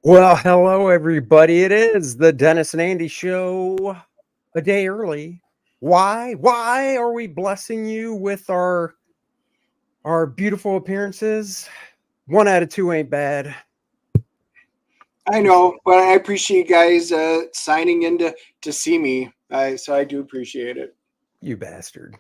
Well, hello everybody. It is the Dennis and Andy show a day early. Why? Why are we blessing you with our beautiful appearances? 1 out of 2 ain't bad. I Just know, but I appreciate you guys signing in to see me. So I do appreciate it. you bastard.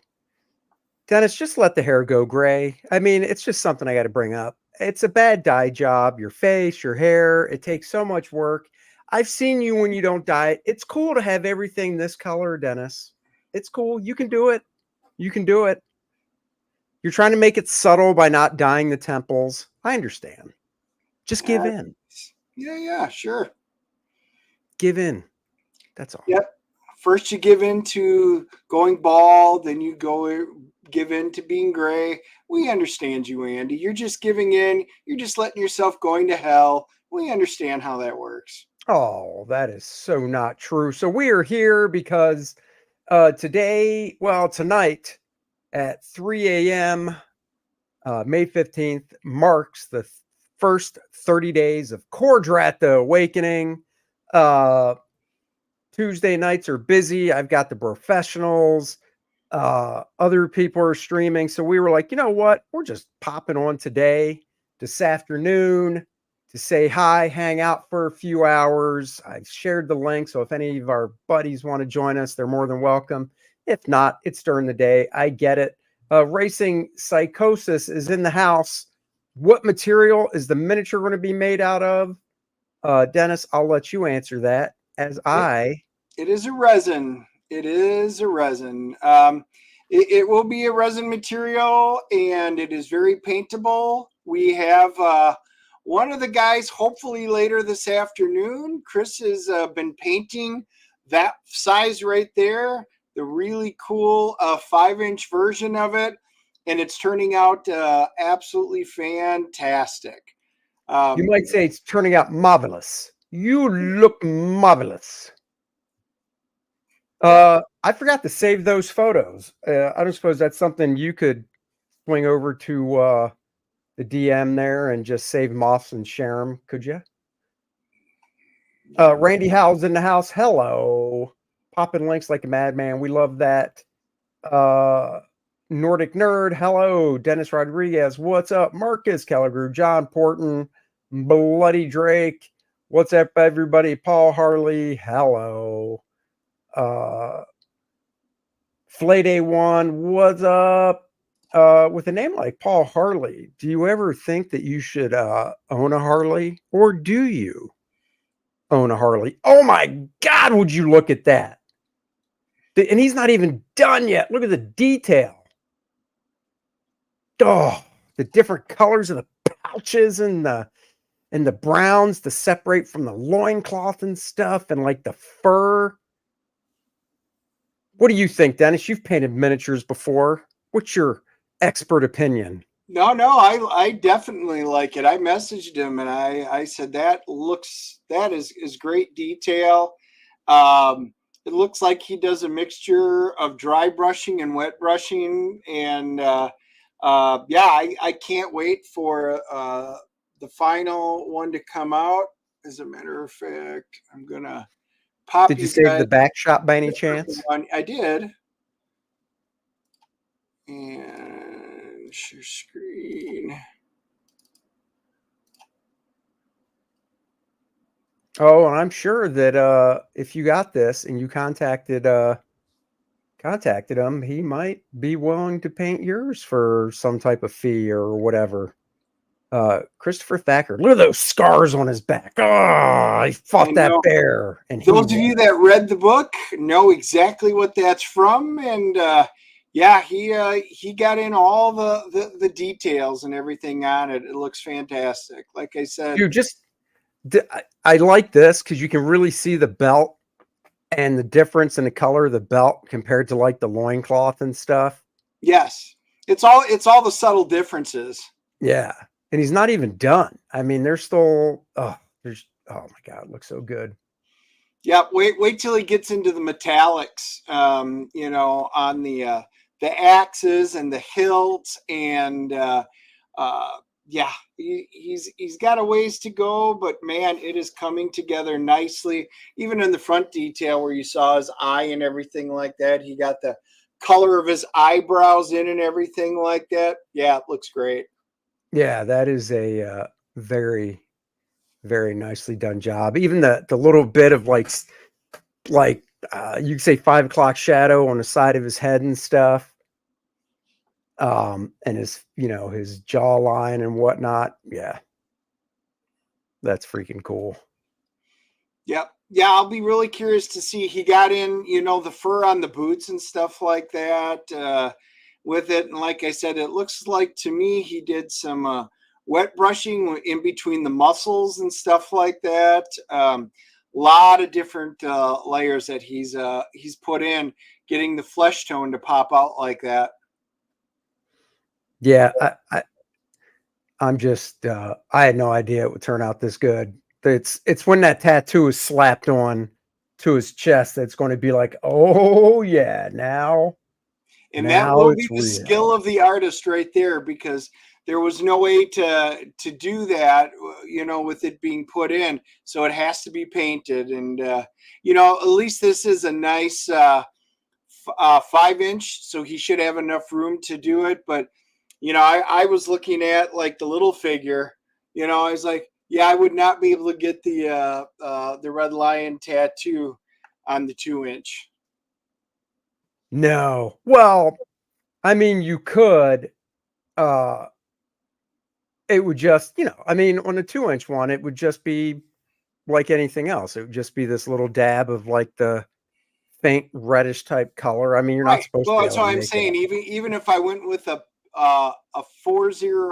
Dennis, just let the hair go gray. I mean, it's just something I got to bring up. It's a bad dye job. Your face, your hair, it takes so much work. I've seen you when you don't dye it. It's cool to have everything this color, Dennis. It's cool. You can do it. You can do it. You're trying to make it subtle by not dyeing the temples. I understand. Just give Uh, in. yeah, sure. Give in. That's all. Yep. First you give in to going bald, then you give in to being gray. We understand you, Andy. You're just giving in. You're just letting yourself going to hell. We understand how that works. Oh, that is so not true. So we are here because tonight at 3 a.m., May 15th, marks the first 30 days of Kor-Drath the Awakening. Tuesday nights are busy. I've got the professionals. Other people are streaming. So we were like, you know what? We're just popping on today, this afternoon, to say hi, hang out for a few hours. I've shared the link. So if any of our buddies want to join us, they're more than welcome. If not, it's during the day. I get it. Racing Psychosis is in the house. What material is the miniature going to be made out of? Dennis, I'll let you answer that as It is a resin. It is a resin. It will be a resin material, and it is very paintable. We have one of the guys, hopefully later this afternoon. Chris has been painting that size right there, the really cool 5-inch version of it, and it's turning out absolutely fantastic. You might say it's turning out marvelous. You look marvelous. I forgot to save those photos. I don't suppose that's something you could swing over to the DM there and just save them off and share them, could you? Randy Howell's in the house. Hello. Popping links like a madman. We love that. Nordic Nerd. Hello. Dennis Rodriguez. What's up? Marcus Kelligrew. John Porton. Bloody Drake. What's up, everybody? Paul Harley. Hello. Flay Day One. What's up? With a name like Paul Harley, do you ever think that you should own a Harley, or do you own a Harley? Oh my God, would you look at that? And he's not even done yet. Look at the detail. Oh, the different colors of the pouches and the browns to separate from the loincloth and stuff, and like the fur. What do you think, Dennis? You've painted miniatures before. What's your expert opinion? No, I definitely like it. I messaged him and I said that is great detail. It looks like he does a mixture of dry brushing and wet brushing, and I can't wait for the final one to come out. As a matter of fact, I'm gonna pop. Did you save the back shot by any chance? I did. And share screen. Oh, and I'm sure that if you got this and you contacted him, he might be willing to paint yours for some type of fee or whatever. Christopher Thacker, look at those scars on his back. Oh, he fought that bear. And those of you that read the book know exactly what that's from. And he got in all the details and everything on it. It looks fantastic. Like I said, I like this because you can really see the belt and the difference in the color of the belt compared to like the loincloth and stuff. Yes, it's all the subtle differences. Yeah. And he's not even done. I mean, there's still, oh my God, it looks so good. Yeah, wait till he gets into the metallics, on the axes and the hilts and yeah, he's got a ways to go, but man, it is coming together nicely. Even in the front detail where you saw his eye and everything like that, he got the color of his eyebrows in and everything like that. Yeah, it looks great. Yeah, that is a very, very nicely done job. Even the little bit of like you could say 5 o'clock shadow on the side of his head and stuff. And his, his jawline and whatnot. Yeah, that's freaking cool. Yep. Yeah, I'll be really curious to see. He got in, the fur on the boots and stuff like that with it. And like I said, it looks like to me he did some wet brushing in between the muscles and stuff like that. Lot of different layers that he's put in, getting the flesh tone to pop out like that. Yeah, I'm just I had no idea it would turn out this good. It's when that tattoo is slapped on to his chest that's going to be like, oh yeah, And that now will be it's the skill real. of the artist right there, because there was no way to do that, with it being put in. So it has to be painted, and at least this is a nice 5 inch, so he should have enough room to do it. But I was looking at like the little figure. I was like, yeah, I would not be able to get the red lion tattoo on the 2 inch. No. Well, I mean you could uh it would just, I mean on a 2 inch one, it would just be like anything else. It would just be this little dab of like the faint reddish type color. I mean, you're not Right. supposed to Well, be that's able to why I'm make it saying up. even if I went with a 4-0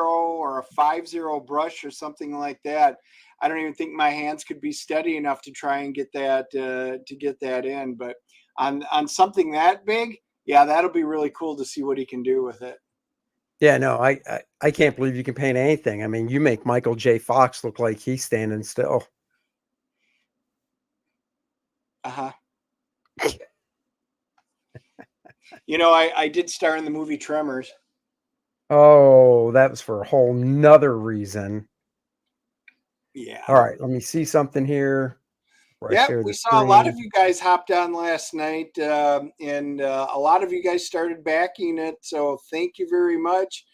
or a 5-0 brush or something like that, I don't even think my hands could be steady enough to try and get that in. But on something that big, yeah, that'll be really cool to see what he can do with it. Yeah, no, I can't believe you can paint anything. I mean, you make Michael J. Fox look like he's standing still. Uh-huh. I did star in the movie Tremors. Oh, that was for a whole nother reason. Yeah. All right, let me see something here before I Yep, share we the saw a lot of screen. you guys hopped on last night, and a lot of you guys started backing it. So thank you very much.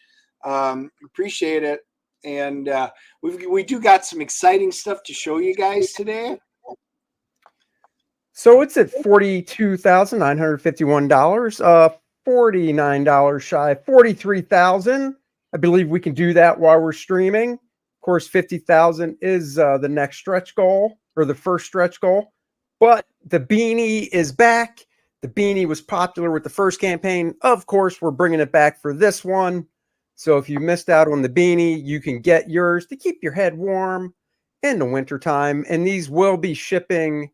Appreciate it. And we do got some exciting stuff to show you guys today. So it's at $42,951. $49 shy, 43,000. I believe we can do that while we're streaming. Of course, 50,000 is the next stretch goal, or the first stretch goal. But the beanie is back. The beanie was popular with the first campaign. Of course, we're bringing it back for this one. So if you missed out on the beanie, you can get yours to keep your head warm in the wintertime. And these will be shipping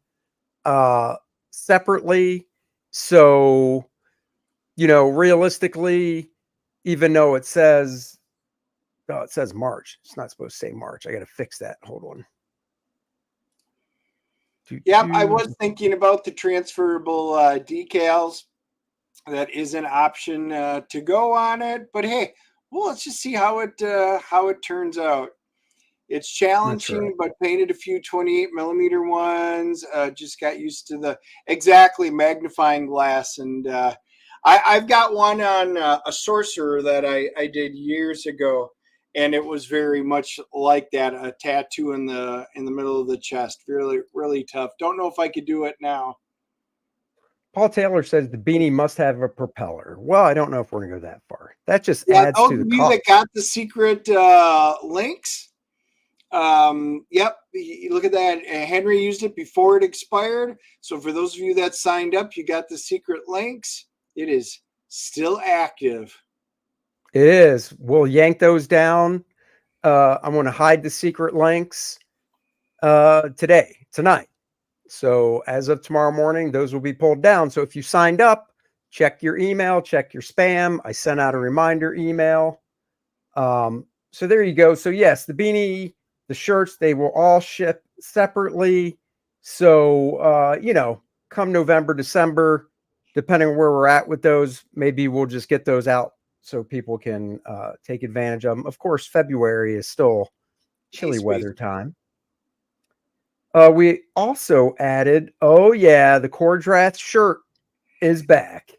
uh separately. So, realistically, even though it says March, it's not supposed to say March. I got to fix that. Hold on. Do, Yep, I do. was thinking about the transferable decals. That is an option to go on it, but hey, well, let's just see how it turns out. It's That's right. challenging, but painted a few 28 millimeter ones. Just got used to the exactly magnifying glass, and I've got one on a sorcerer that I did years ago, and it was very much like that, a tattoo in the middle of the chest. Really, really tough. Don't know if I could do it now. Paul Taylor says the beanie must have a propeller. Well, I don't know if we're going to go that far. That just Yeah, adds those to the of you that cost. got the secret links. Yep, look at that. Henry used it before it expired. So for those of you that signed up, you got the secret links. It is still active. It is. We'll yank those down. I'm going to hide the secret links tonight. So as of tomorrow morning, those will be pulled down. So if you signed up, check your email, check your spam. I sent out a reminder email. So there you go. So yes, the beanie, the shirts, they will all ship separately. So come November, December, depending on where we're at with those, maybe we'll just get those out so people can take advantage of them. Of course, February is still chilly weather time. We also added, oh yeah, the Kor-Drath shirt is back.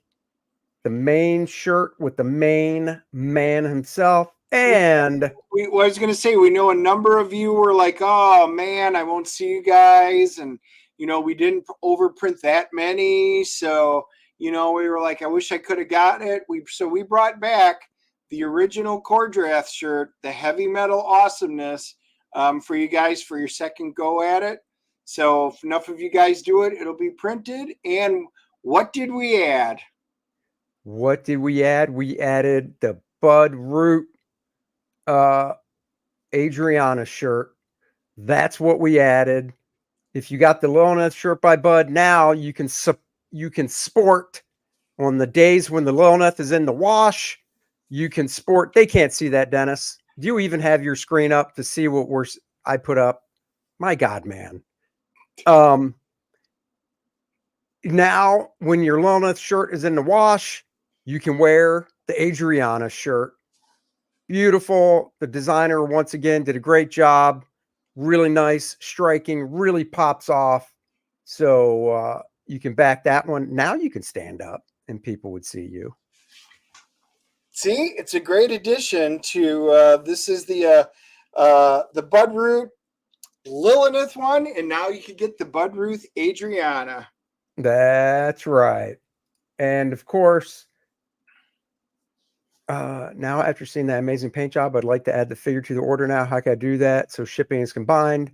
The main shirt with the main man himself. And I was going to say, we know a number of you were like, oh man, I won't see you guys. And, we didn't overprint that many. So, we were like, I wish I could have gotten it. So we brought back the original Kor-Drath shirt, the heavy metal awesomeness, for you guys for your second go at it. So if enough of you guys do it, it'll be printed. And what did we add? What did we add? We added the Bud Root Adriana shirt. That's what we added. If you got the Lilith shirt by Bud, now you can sport on the days when the Lilith is in the wash. You can sport. They can't see that, Dennis. Do you even have your screen up to see what I put up? My God, man. Now, when your Lilith shirt is in the wash, you can wear the Adriana shirt. Beautiful. The designer, once again, did a great job. Really nice, striking, really pops off. So you can back that one. Now you can stand up and people would see you. See, it's a great addition to this is the Bud Root Lilith one, and now you can get the Bud Root Adriana. That's right. And of course, now after seeing that amazing paint job, I'd like to add the figure to the order now. How can I do that? So shipping is combined.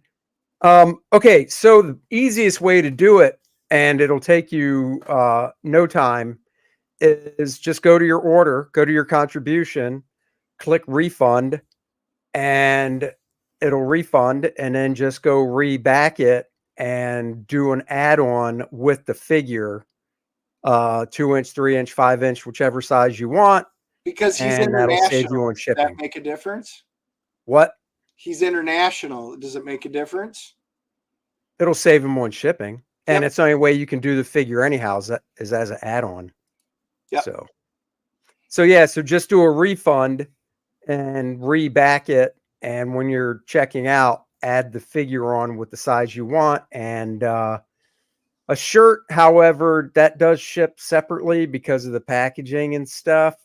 Okay, so the easiest way to do it, and it'll take you no time, is just go to your order, go to your contribution, click refund, and it'll refund, and then just go reback it and do an add-on with the figure, 2-inch, 3-inch, 5-inch, whichever size you want. Because he's and that'll save you international. on Does shipping. that make a difference? What? He's international. Does it make a difference? It'll save him on shipping. And Yep. it's the only way you can do the figure anyhow is as an add-on. Yep. So yeah, so just do a refund and reback it. And when you're checking out, add the figure on with the size you want. And a shirt, however, that does ship separately because of the packaging and stuff.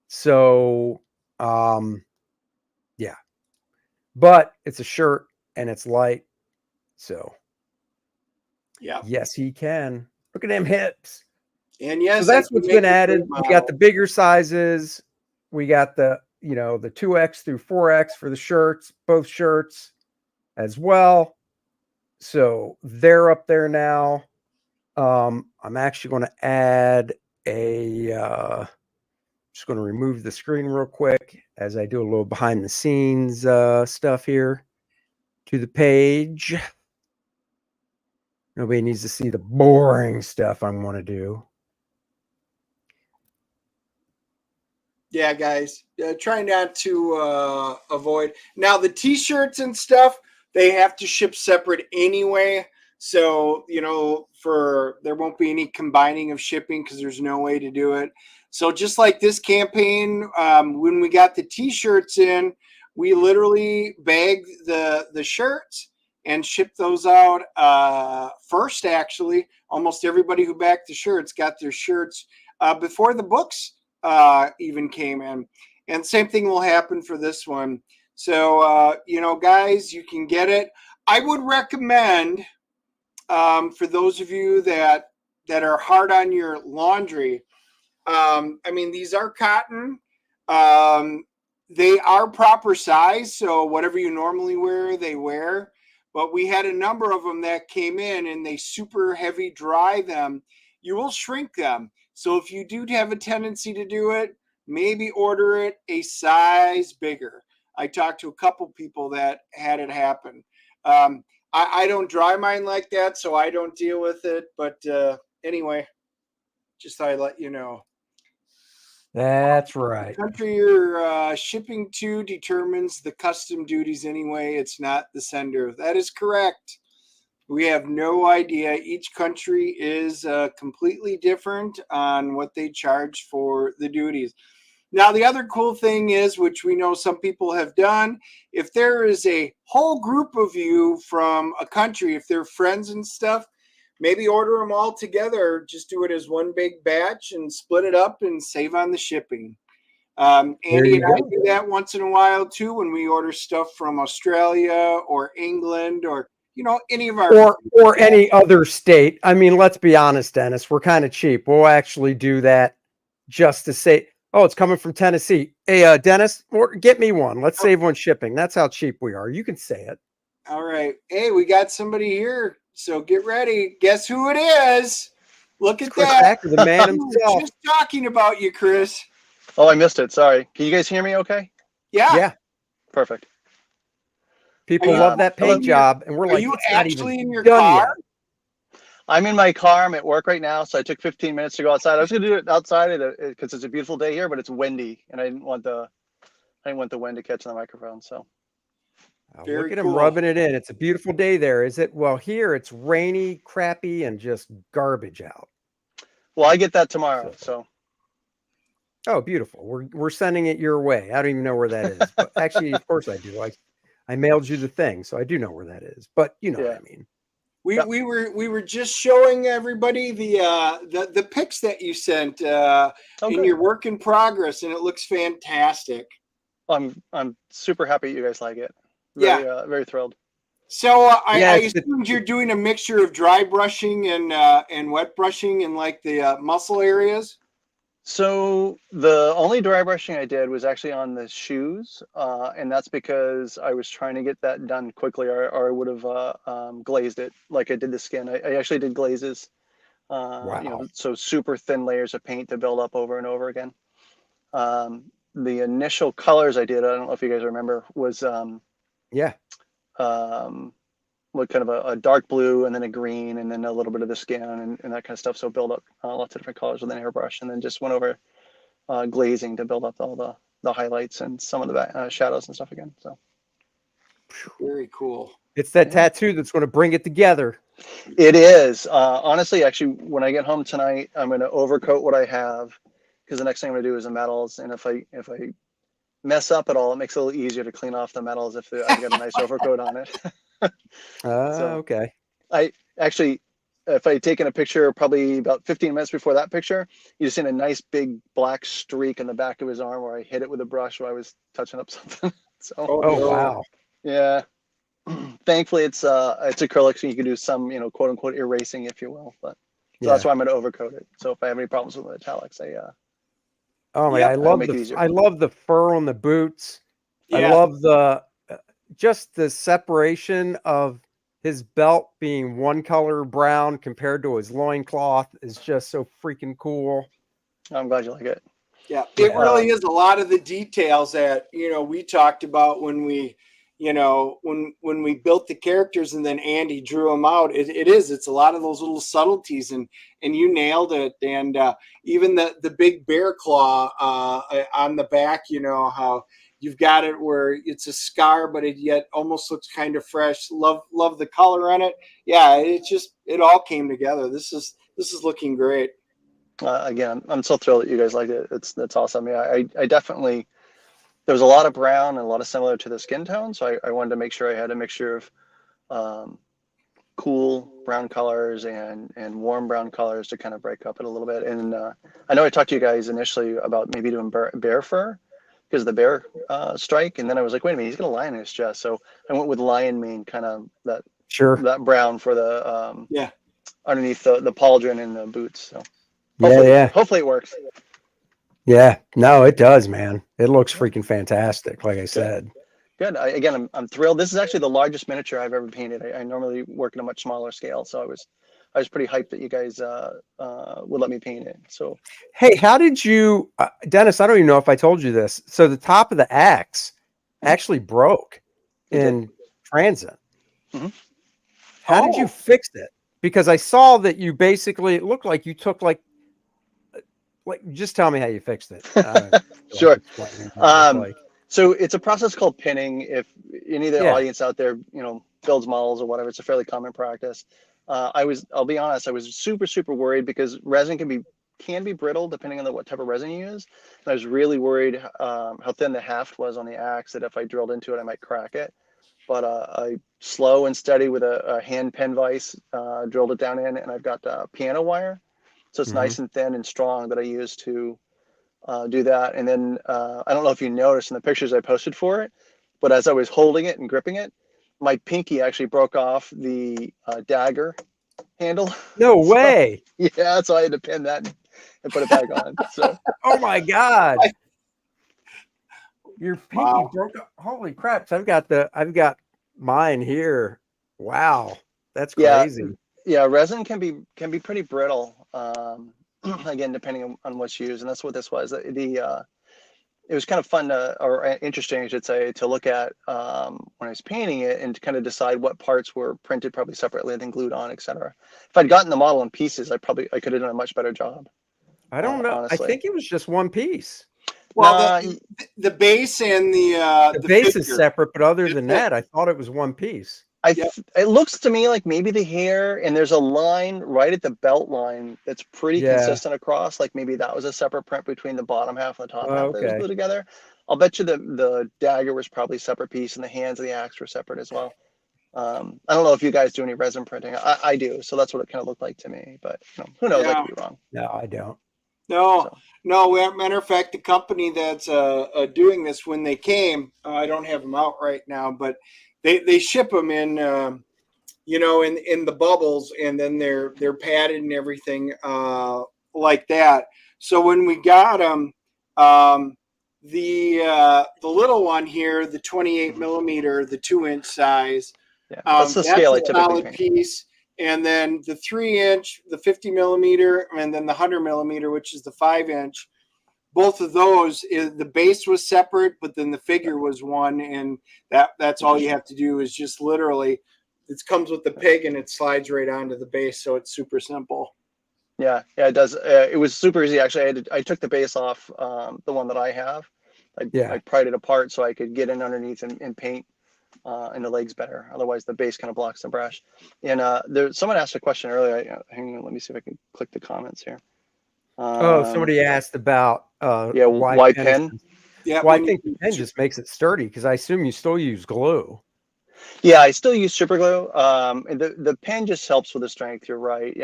So yeah. But it's a shirt and it's light. So yeah. Yes, he can. Look at them hips. And yes, so that's what's been added. We got the bigger sizes. We got the, the 2X through 4X for the shirts, both shirts as well. So they're up there now. I'm actually going to add just going to remove the screen real quick as I do a little behind the scenes stuff here to the page. Nobody needs to see the boring stuff I want to do. Yeah, guys, try not to avoid. Now, the T-shirts and stuff, they have to ship separate anyway. So, there won't be any combining of shipping because there's no way to do it. So just like this campaign, when we got the T-shirts in, we literally bagged the shirts and shipped those out first, actually. Almost everybody who backed the shirts got their shirts before the books even came in. And same thing will happen for this one. So, guys, you can get it. I would recommend for those of you that are hard on your laundry, these are cotton. They are proper size, so whatever you normally wear, they wear. But we had a number of them that came in and they super heavy dry them. You will shrink them. So if you do have a tendency to do it, maybe order it a size bigger. I talked to a couple people that had it happen. I don't dry mine like that, so I don't deal with it. But anyway, just thought I'd let you know. That's right. The country you're shipping to determines the custom duties anyway. It's not the sender. That is correct. We have no idea. Each country is completely different on what they charge for the duties. Now, the other cool thing is, which we know some people have done, if there is a whole group of you from a country, if they're friends and stuff, maybe order them all together. Just do it as one big batch and split it up and save on the shipping. There Andy you and I go. do that once in a while too when we order stuff from Australia or England or any of our Or any other state. I mean, let's be honest, Dennis. We're kind of cheap. We'll actually do that just to say, oh, it's coming from Tennessee. Hey, Dennis, get me one. Let's save on shipping. That's how cheap we are. You can say it. All right. Hey, we got somebody here. So get ready. Guess who it is? Look at Chris that. Hacker, the man We were himself. just talking about you, Chris. Oh, I missed it. Sorry. Can you guys hear me okay? Yeah. Yeah. Perfect. People love that paint job. And we're Are like, you it's not actually even in your done car? yet. I'm in my car. I'm at work right now, so I took 15 minutes to go outside. I was going to do it outside because it's a beautiful day here, but it's windy, and I didn't want the wind to catch on the microphone. So Very look at him cool. rubbing it in. It's a beautiful day there, is it? Well, here it's rainy, crappy, and just garbage out. well, I get that tomorrow. So Oh, beautiful. We're sending it your way. I don't even know where that is. But actually, of course I do. I mailed you the thing, so I do know where that is. But you know what I mean. We were just showing everybody the pics that you sent in your work in progress, and it looks fantastic. I'm super happy you guys like it. Very thrilled. So I assumed you're doing a mixture of dry brushing and wet brushing in like the muscle areas. So the only dry brushing I did was actually on the shoes, and that's because I was trying to get that done quickly, or I would have glazed it like I did the skin. I actually did glazes, Wow. So super thin layers of paint to build up over and over again. The initial colors I did, I don't know if you guys remember, was what kind of a dark blue and then a green and then a little bit of the skin and that kind of stuff. So build up lots of different colors with an airbrush, and then just went over glazing to build up all the highlights and some of the shadows and stuff again. So very cool. It's that tattoo that's going to bring it together. It is. Honestly, actually, when I get home tonight, I'm going to overcoat what I have, because the next thing I'm going to do is the metals. And if I mess up at all, it makes it a little easier to clean off the metals if I've got a nice overcoat on it. Okay. I actually, if I had taken a picture probably about 15 minutes before that picture, you just seen a nice big black streak in the back of his arm where I hit it with a brush while I was touching up something. So, wow. Yeah. Thankfully, it's acrylic, so you can do some, quote unquote erasing, if you will. But so that's why I'm going to overcoat it. So if I have any problems with metallics, I love the fur on the boots. Yeah. I love just the separation of his belt being one color brown compared to his loincloth is just so freaking cool. I'm glad you like it. Yeah, it really is a lot of the details that we talked about when we when we built the characters and then Andy drew them out. It's a lot of those little subtleties, and you nailed it. And even the big bear claw on the back, how you've got it where it's a scar, but it yet almost looks kind of fresh. Love the color on it. Yeah, it all came together. This is looking great. Again, I'm so thrilled that you guys liked it. That's awesome. Yeah, I definitely, there was a lot of brown and a lot of similar to the skin tone. So I wanted to make sure I had a mixture of cool brown colors and warm brown colors to kind of break up it a little bit. And I know I talked to you guys initially about maybe doing bear fur because of the bear strike. And then I was like, wait a minute, he's got a lion in his chest. So I went with lion mane, kind of that brown for the underneath the pauldron and the boots. So hopefully it works. Yeah, no, it does, man. It looks freaking fantastic. Like I said. Good. I'm thrilled. This is actually the largest miniature I've ever painted. I normally work at a much smaller scale, so I was pretty hyped that you guys would let me paint it. So, hey, how did you, Dennis? I don't even know if I told you this. So the top of the axe actually broke in transit. Mm-hmm. How did you fix it? Because I saw that you basically, it looked like you took like just tell me how you fixed it. Sure. So it's a process called pinning. If any of the audience out there, builds models or whatever, it's a fairly common practice. I'll be honest, I was super, super worried because resin can be can be brittle depending on what type of resin you use. And I was really worried how thin the haft was on the axe, that if I drilled into it, I might crack it. But I slow and steady with a hand pen vise, drilled it down in, and I've got piano wire. So it's nice and thin and strong that I use to do that. And then I don't know if you noticed in the pictures I posted for it, but as I was holding it and gripping it, my pinky actually broke off the dagger handle. No So, way. yeah, so I had to pin that and put it back on. So Oh my God. Your pinky Wow. broke up. Holy crap. So I've got mine here. Wow. That's crazy. Yeah, resin can be pretty brittle. Again, depending on what's used, and that's what this was. It was kind of fun or interesting, I should say, to look at when I was painting it and to kind of decide what parts were printed probably separately and then glued on, etc. If I'd gotten the model in pieces, I could have done a much better job. I don't know. Honestly. I think it was just one piece. Well, the base and The base figure. is separate, but other than that, I thought it was one piece. It looks to me like maybe the hair, and there's a line right at the belt line that's pretty consistent across. Like maybe that was a separate print between the bottom half and the top half that was glued together. I'll bet you the dagger was probably a separate piece, and the hands of the axe were separate as well. I don't know if you guys do any resin printing. I do, so that's what it kind of looked like to me. But who knows? I could be wrong. No, I don't. No. Matter of fact, the company that's doing this, when they came, I don't have them out right now, but they ship them in, in the bubbles, and then they're padded and everything like that. So when we got them, the little one here, the 28 millimeter, the 2-inch size, that's the scale I typically solid paint. piece. And then the 3-inch, the 50 millimeter, and then the 100 millimeter, which is the 5-inch. Both of those, the base was separate, but then the figure was one, and that's all you have to do is just literally, it comes with the pig and it slides right onto the base, so it's super simple. Yeah, it does. It was super easy actually. I took the base off the one that I have. I pried it apart so I could get in underneath and paint and the legs better. Otherwise, the base kind of blocks the brush. And someone asked a question earlier. Hang on, let me see if I can click the comments here. Somebody asked about why pen? Yeah, well, I think the pen just makes it sturdy, because I assume you still use glue. Yeah, I still use super glue. And the pen just helps with the strength. You're right.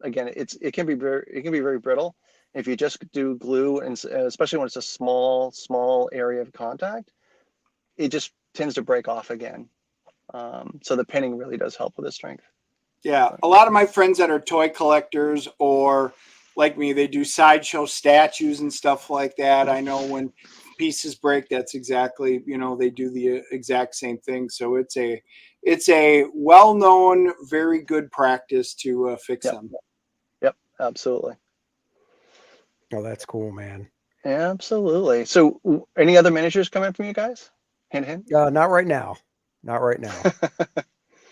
Again, it can be very brittle. If you just do glue, and especially when it's a small area of contact, it just tends to break off again. So the pinning really does help with the strength. Yeah, a lot of my friends that are toy collectors, or like me, they do sideshow statues and stuff like that. I know when pieces break, that's exactly, they do the exact same thing. So it's a well-known, very good practice to fix them. Yep, absolutely. Oh, that's cool, man. Absolutely. So any other miniatures coming from you guys? Hint. Not right now. Not right now.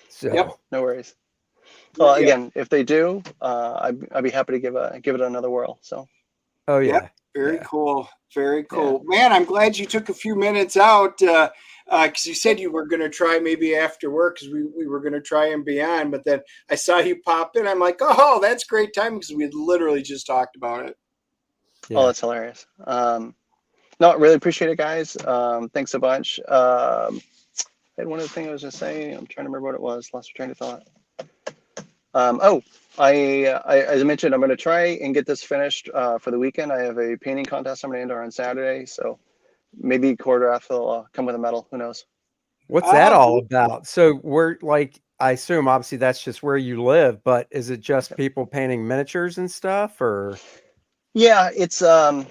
So no worries. Well, again, if they do, I'd be happy to give it another whirl. So. Oh yeah. Very cool. Very cool. Yeah. Man, I'm glad you took a few minutes out because you said you were going to try maybe after work, because we were going to try and beyond, but then I saw you pop in. I'm like, oh, that's great time, because we had literally just talked about it. Yeah. Oh, that's hilarious. No, really appreciate it, guys. Thanks a bunch. I had one other thing I was going to say. I'm trying to remember what it was. Lost train of thought. I as I mentioned, I'm going to try and get this finished for the weekend. I have a painting contest I'm going to enter on Saturday, so maybe Kor-Drath will come with a medal. Who knows? What's that all about? So we're like, I assume obviously that's just where you live, but is it just people painting miniatures and stuff, or? Yeah, it's I've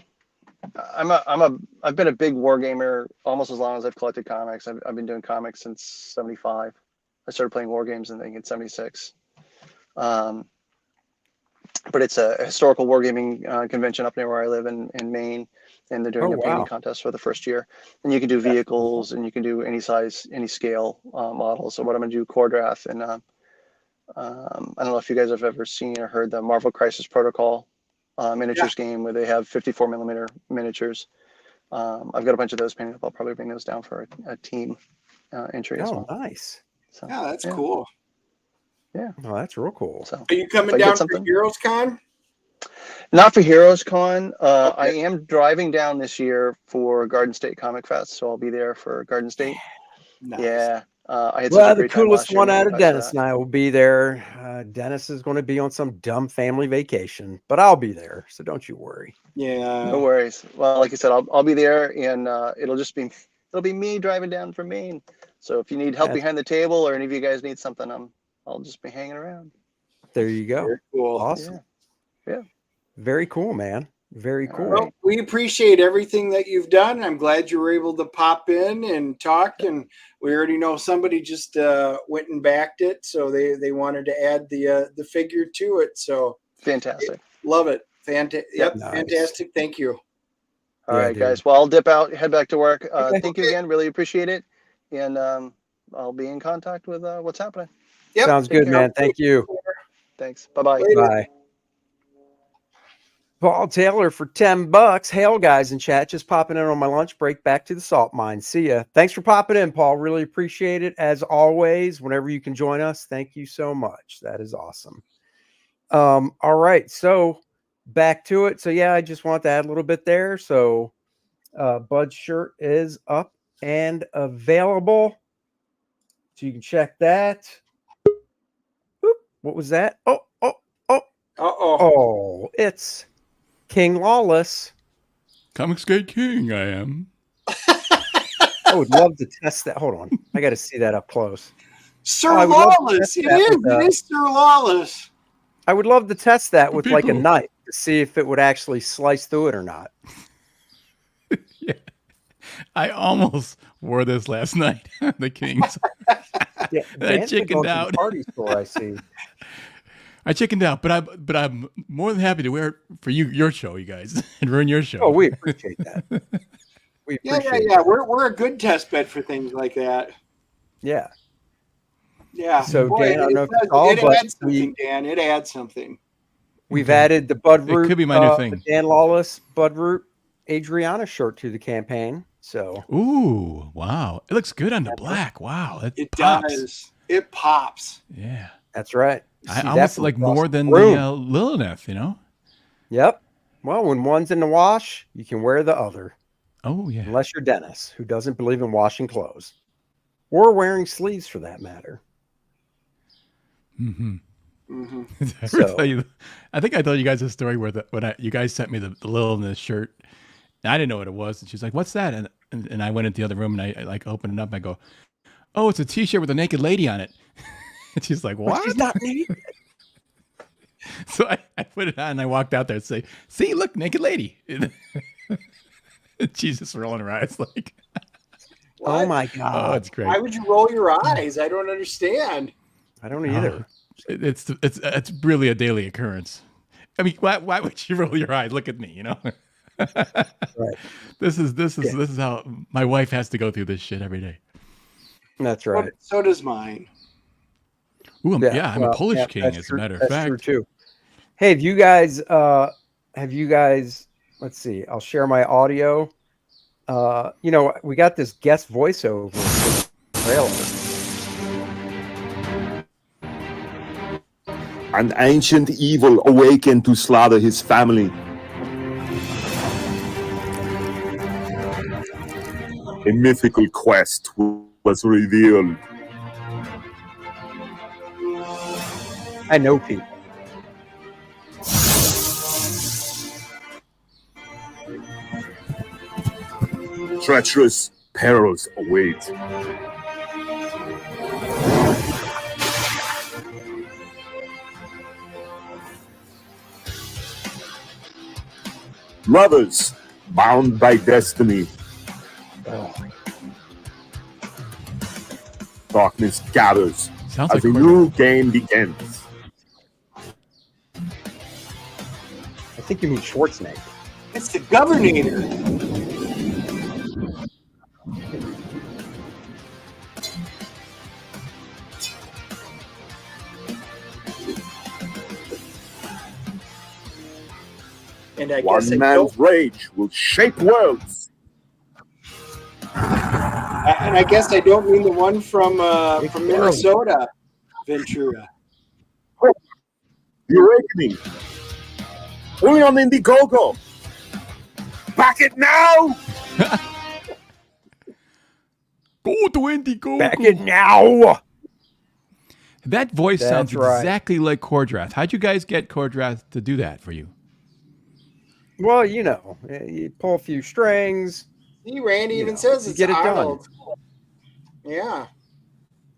been a big war gamer almost as long as I've collected comics. I've been doing comics since '75. I started playing war games in '76. But it's a historical wargaming convention up near where I live in Maine, and they're doing a painting contest for the first year. And you can do vehicles, and you can do any size, any scale models. So what I'm going to do, Kor-Drath, and I don't know if you guys have ever seen or heard the Marvel Crisis Protocol miniatures game, where they have 54 millimeter miniatures. I've got a bunch of those painted up. I'll probably bring those down for a team entry as well. Oh, nice. So, yeah, that's cool. Yeah. Oh, that's real cool. So, are you coming down for Heroes Con? Not for Heroes Con. Okay. I am driving down this year for Garden State Comic Fest, so I'll be there for Garden State. Nice. Yeah, I had such Well, a the great time coolest last year. one I'm out really of hyped for Dennis that. and I will be there. Dennis is going to be on some dumb family vacation, but I'll be there, so don't you worry. Yeah. No worries. Well, like I said, I'll be there, and it'll be me driving down from Maine. So if you need help That's- behind the table, or any of you guys need something, I'll just be hanging around. There you go. Very cool. Awesome. Yeah. Very cool, man. Very All cool. right. Well, we appreciate everything that you've done. I'm glad you were able to pop in and talk. And we already know somebody just went and backed it, so they wanted to add the figure to it. So Fantastic. love it. Yep, Nice. fantastic. Thank you. All Yeah, right, dude. guys. Well, I'll dip out, head back to work. Okay. Thank you again. Really appreciate it. And I'll be in contact with what's happening. Yep. Sounds Take good, care. man. Thank you. Thanks. Bye-bye. Later. Bye. Paul Taylor for $10. Hail, guys in chat. Just popping in on my lunch break back to the salt mine. See ya. Thanks for popping in, Paul. Really appreciate it. As always, whenever you can join us, thank you so much. That is awesome. All right. So back to it. So yeah, I just want to add a little bit there. So Bud's shirt is up and available. So you can check that. Oop, what was that? Oh, it's King Lawless. Comic Skate King, I am. I would love to test that. Hold on. I got to see that up close. Sir I would love to Lawless. test It that is. with, It is Sir Lawless. I would love to test that with like a People- knife to see if it would actually slice through it or not. Yeah. I almost wore this last night. The Kings. Yeah, I Dan's been chickened going to the out. Party store, I see. I chickened out, but I'm more than happy to wear it for your show, you guys, and ruin your show. Oh, we appreciate that. We appreciate Yeah. that. We're a good test bed for things like that. Yeah. Yeah. So, Boy, Dan, I don't know if you it saw, but adds something, Dan. It adds something. we've added the Bud It Root. could be my new the thing. Dan Lawless Bud Root Adriana shirt to the campaign. So Ooh, wow. It looks good on the black. Wow. It pops. does. It pops. Yeah. that's right. You I see that almost from like across more the than room. the Lilith, you know? Yep. Well, when one's in the wash, you can wear the other. Oh, yeah. Unless you're Dennis, who doesn't believe in washing clothes or wearing sleeves for that matter. Mm-hmm. Mm-hmm. I So- think I told you guys a story where you guys sent me the Lilith shirt. I didn't know what it was. And she's like, what's that? And I went into the other room and I like opened it up. And I go, oh, it's a t-shirt with a naked lady on it. And she's like, But what? she's not naked. So I put it on and I walked out there and say, see, look, naked lady. And she's just rolling her eyes like, Oh What? my oh, god. it's great. Why would you roll your eyes? I don't understand. I don't either. It's really a daily occurrence. I mean, why would you roll your eyes? Look at me, you know? Right. This is how my wife has to go through this shit every day. That's right. So does mine. Ooh, I'm well, a Polish yeah, king, that's as true- a matter of that's fact. true too. Hey, have you guys let's see, I'll share my audio. We got this guest voiceover trailer. An ancient evil awakened to slaughter his family. A mythical quest was revealed. I know people. Treacherous perils await. Brothers, bound by destiny, Oh, darkness gathers Sounds as like a we're- new game begins. I think you mean Schwarzenegger. It's the Governator. And I guess One man's rage will shape worlds. I guess I don't mean the one from Minnesota, Ventura. The Awakening. Only on Indiegogo. Back it now. Go to Indiegogo. Back it now. That voice That's sounds right. exactly like Kor-Drath. How'd you guys get Kor-Drath to do that for you? Well, you know, you pull a few strings. See, Randy You even know, says you it's get it done. Arnold. Yeah.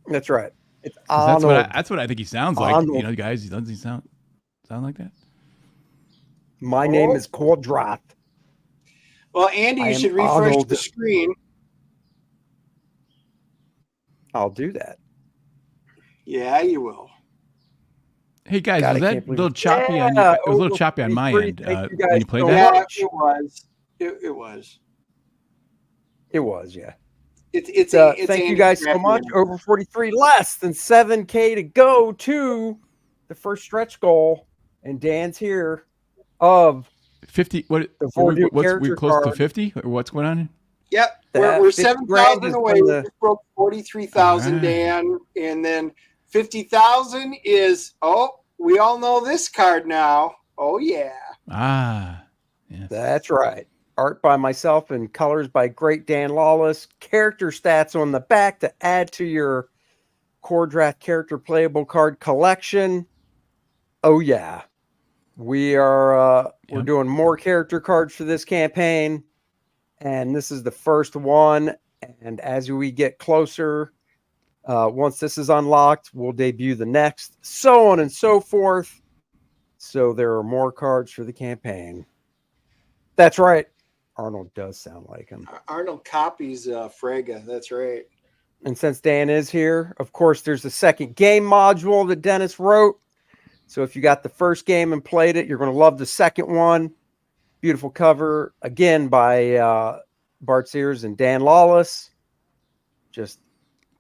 That's right. It's 'Cause Arnold. That's what I think he sounds like. Arnold. You know, guys, doesn't he sound like that? My name is Kor-Drath. Well, Andy, I you am should refresh Arnold. the screen. I'll do that. Yeah, you will. Hey guys, God, I was that can't a believe little it. choppy on Yeah, you? It was a little over choppy on my 43. end Thank you when guys you played so that. Yeah, much. it was. It was. It was, yeah. It's Thank you Andy guys so Scrappy much. now. Over 43, less than 7K to go to the first stretch goal. And Dan's here of 50. What? the 4 We're character close to card. 50, or what's going on? Yep, That we're 50 grand 7,000 is away. when We the- just broke 43,000, All right. Dan, and then 50,000 is we all know this card now. Oh yeah, Ah, yes. That's right. Art by myself and colors by great Dan Lawless. Character stats on the back to add to your Kor-Drath character playable card collection. Oh yeah. We're Yep. doing more character cards for this campaign. And this is the first one. And as we get closer, once this is unlocked, we'll debut the next, so on and so forth. So there are more cards for the campaign. That's right. Arnold does sound like him. Arnold copies Frega. That's right. And since Dan is here, of course, there's a second game module that Dennis wrote. So if you got the first game and played it, you're going to love the second one. Beautiful cover, again, by Bart Sears and Dan Lawless. Just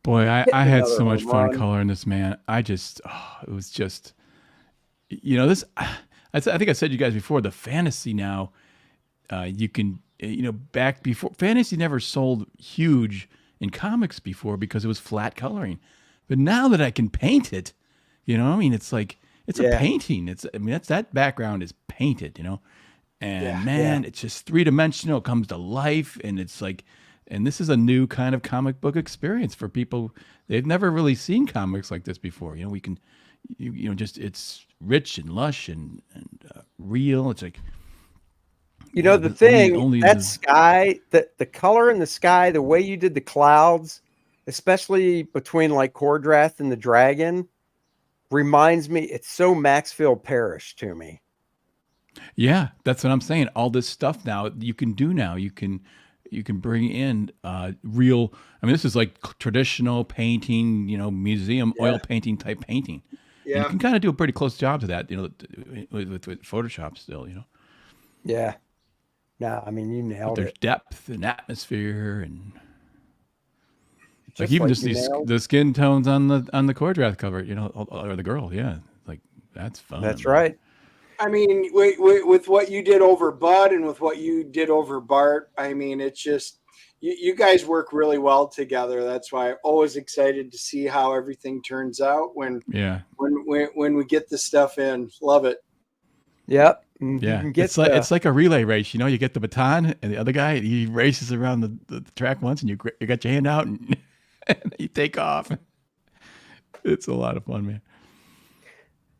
Boy, I had another so much home fun run. coloring this, man. It was just, you know, this. I think I said to you guys before, the fantasy now, you can, back before, fantasy never sold huge in comics before because it was flat coloring. But now that I can paint it, it's like, it's a painting. That background is painted, and man, it's just 3-dimensional. It comes to life, and it's like, and this is a new kind of comic book experience for people. They've never really seen comics like this before. We can, it's rich and lush and real. It's like, the thing, that sky, the color in the sky, the way you did the clouds, especially between like Kor-Drath and the dragon, reminds me, it's so Maxfield Parrish to me. Yeah, that's what I'm saying. All this stuff now you can do now. You can bring in real. I mean, this is like traditional painting, museum oil painting type painting. Yeah, and you can kind of do a pretty close job to that, with Photoshop still, Yeah. No, I mean, you nailed there's it. depth and atmosphere and Just even like just you these nailed. the skin tones on the Kor-Drath cover, or the girl. Yeah, like that's fun. That's man. right. I mean, with what you did over Bud and with what you did over Bart, I mean, it's just you guys work really well together. That's why I'm always excited to see how everything turns out when we get the stuff in. Love it. Yep. Yeah, it's like a relay race. You get the baton, and the other guy he races around the track once, and you got your hand out, and, and you take off. It's a lot of fun, man.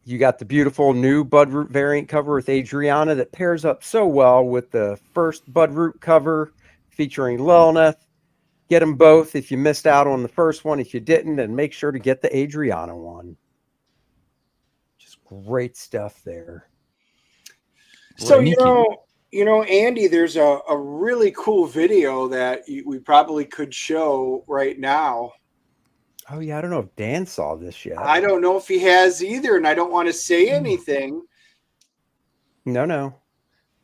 You got the beautiful new Budroot variant cover with Adriana that pairs up so well with the first Budroot cover featuring Lilneth. Get them both if you missed out on the first one. If you didn't, then make sure to get the Adriana one. Just great stuff there. So, Andy, there's a really cool video that we probably could show right now. Oh, yeah. I don't know if Dan saw this yet. I don't know if he has either, and I don't want to say anything. No.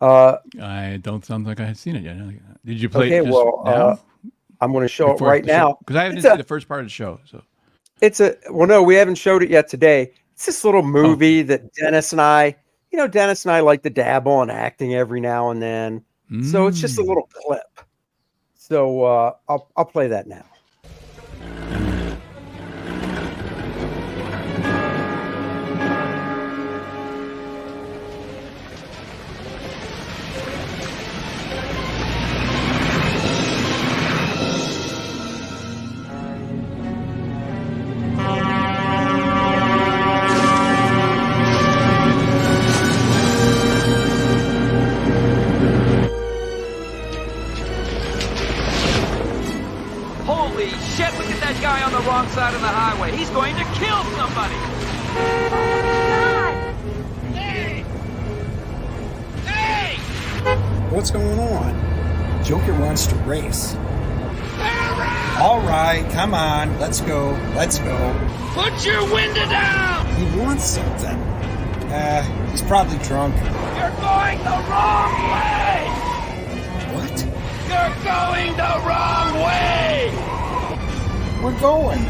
I don't sound like I had seen it yet. Did you play it just now? I'm going to show it right now. Because I haven't seen the first part of the show. So no, we haven't showed it yet today. It's this little movie that Dennis and I like to dabble on acting every now and then. So it's just a little clip. So I'll play that now. What's going on? Joker wants to race. All right, come on. Let's go. Let's go. Put your window down! He wants something. He's probably drunk. You're going the wrong way! What? You're going the wrong way! We're going.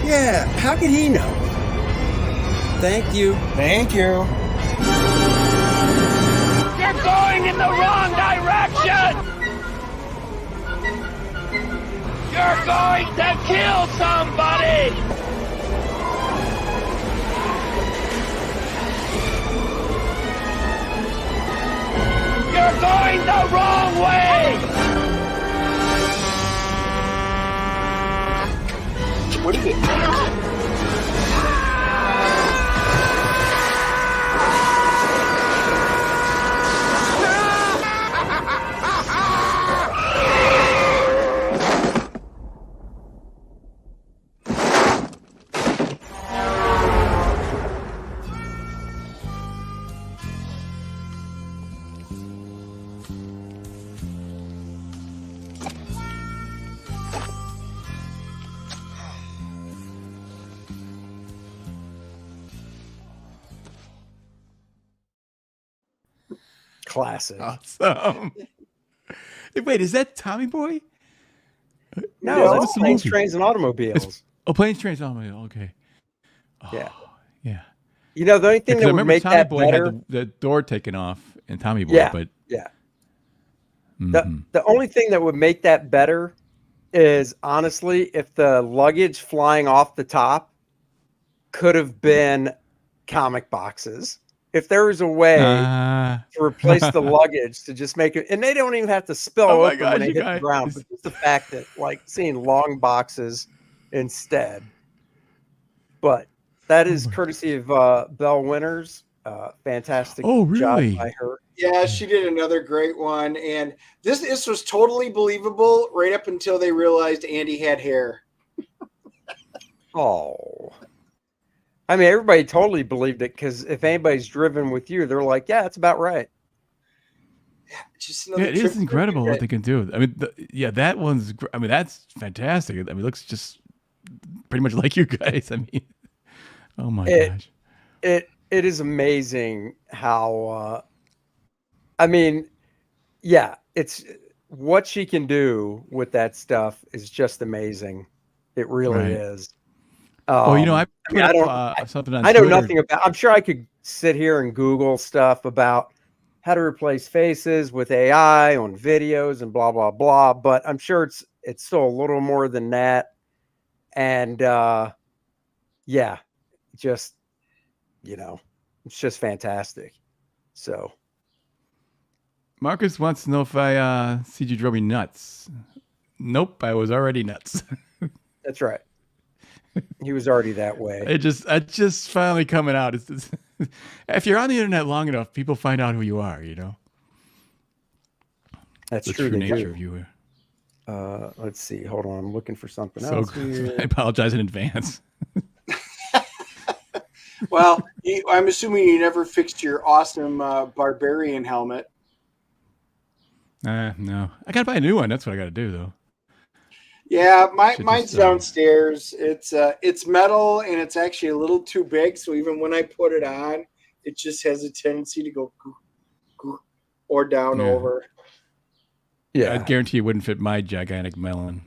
Yeah, how could he know? Thank you. Thank you. You're going in the wrong direction! You're going to kill somebody! You're going the wrong way! What is it? Classic. Awesome. Wait, is that Tommy Boy? No, No, that's it's a Planes, movie. Trains, and Automobiles. Oh, Planes, Trains, Automobiles. Okay. Oh, Yeah. Yeah. You know, the only thing Because I that would remember make Tommy that Boy better. had the door taken off in Tommy Boy, Yeah. but Yeah. mhm. The only thing that would make that better is honestly if the luggage flying off the top could have been comic boxes. If there was a way to replace the luggage to just make it, and they don't even have to spill Oh my open gosh, when they you hit the guys. ground, but just the fact that like seeing long boxes instead. But that is my courtesy of Belle Winters. Fantastic Oh, job really? by her. Yeah, she did another great one. And this was totally believable right up until they realized Andy had hair. Oh, I mean, everybody totally believed it because if anybody's driven with you, they're like, "Yeah, that's about right." Just Yeah, another it trip is to incredible what forget. they can do. I mean, that one's. I mean, that's fantastic. I mean, it looks just pretty much like you guys. I mean, oh my gosh. It is amazing how. I mean, yeah, it's what she can do with that stuff is just amazing. It really Right. is. Well, you know, I put mean, I don't. up something on I know Twitter. nothing about. I'm sure I could sit here and Google stuff about how to replace faces with AI on videos and blah blah blah. But I'm sure it's still a little more than that. And yeah, just it's just fantastic. So Marcus wants to know if I CG drove me nuts. Nope, I was already nuts. that's right. He was already that way. I just finally coming out. It's if you're on the internet long enough, people find out who you are. You know, That's the true. true They nature do. of you. Let's see. Hold on. I'm looking for something So else. Here. I apologize in advance. Well, I'm assuming you never fixed your awesome barbarian helmet. No, I gotta buy a new one. That's what I gotta do though. Yeah, Should mine's just, downstairs. It's metal and it's actually a little too big. So even when I put it on, it just has a tendency to go or down Yeah. over. Yeah. I guarantee it wouldn't fit my gigantic melon.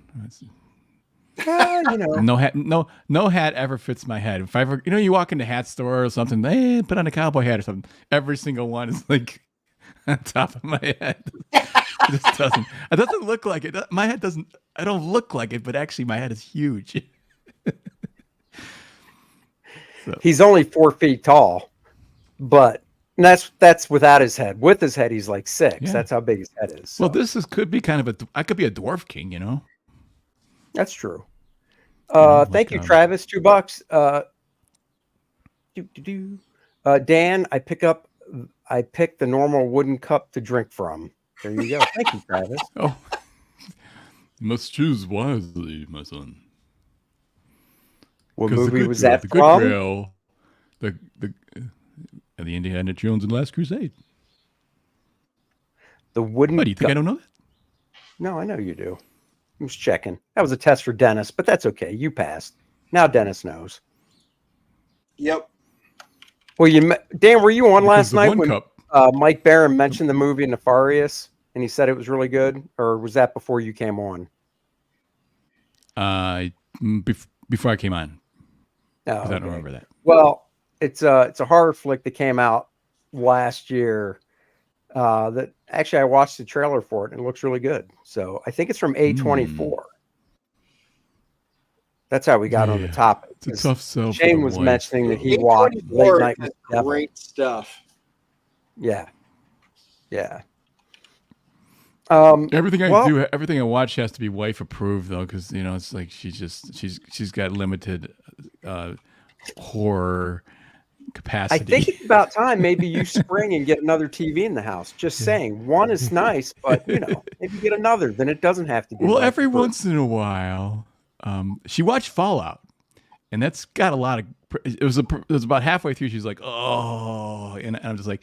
You know. No hat ever fits my head. If I ever, you walk into a hat store or something, hey, put on a cowboy hat or something. Every single one is like on top of my head. It just doesn't. It doesn't look like it. My head doesn't. I don't look like it, but actually, my head is huge. He's only 4 feet tall, but that's without his head. With his head, he's like 6. Yeah. That's how big his head is. So. Well, could be kind of I could be a dwarf king, That's true. Oh, Thank you, God. Travis. $2. Dan, I picked the normal wooden cup to drink from. There you go. Thank you, Travis. Oh, you must choose wisely, my son. What 'Cause the movie good was girl- that the good from? girl, the Indiana Jones and the Last Crusade. The wooden. What do you think? I don't know that. No, I know you do. I was checking. That was a test for Dennis, but that's okay. You passed. Now Dennis knows. Yep. Well, Dan, were you on Because last the night one when cup. Mike Barron mentioned the movie Nefarious, and he said it was really good, or was that before you came on? Before I came on, Oh, because I don't okay. remember that. Well, it's a horror flick that came out last year. That actually I watched the trailer for it and it looks really good. So I think it's from A24. That's how we got on the topic. It's a tough sell. Shane was mentioning that he watched Late Night with the Devil. Great stuff. Yeah. Everything I do, everything I watch has to be wife approved though, because it's like she's got limited horror capacity. I think it's about time maybe you spring and get another TV in the house. Just saying, one is nice, but maybe get another. Then it doesn't have to be. Well, every once in a while, she watched Fallout, and that's got a lot of. It was about halfway through. She's like, "Oh," and I'm just like,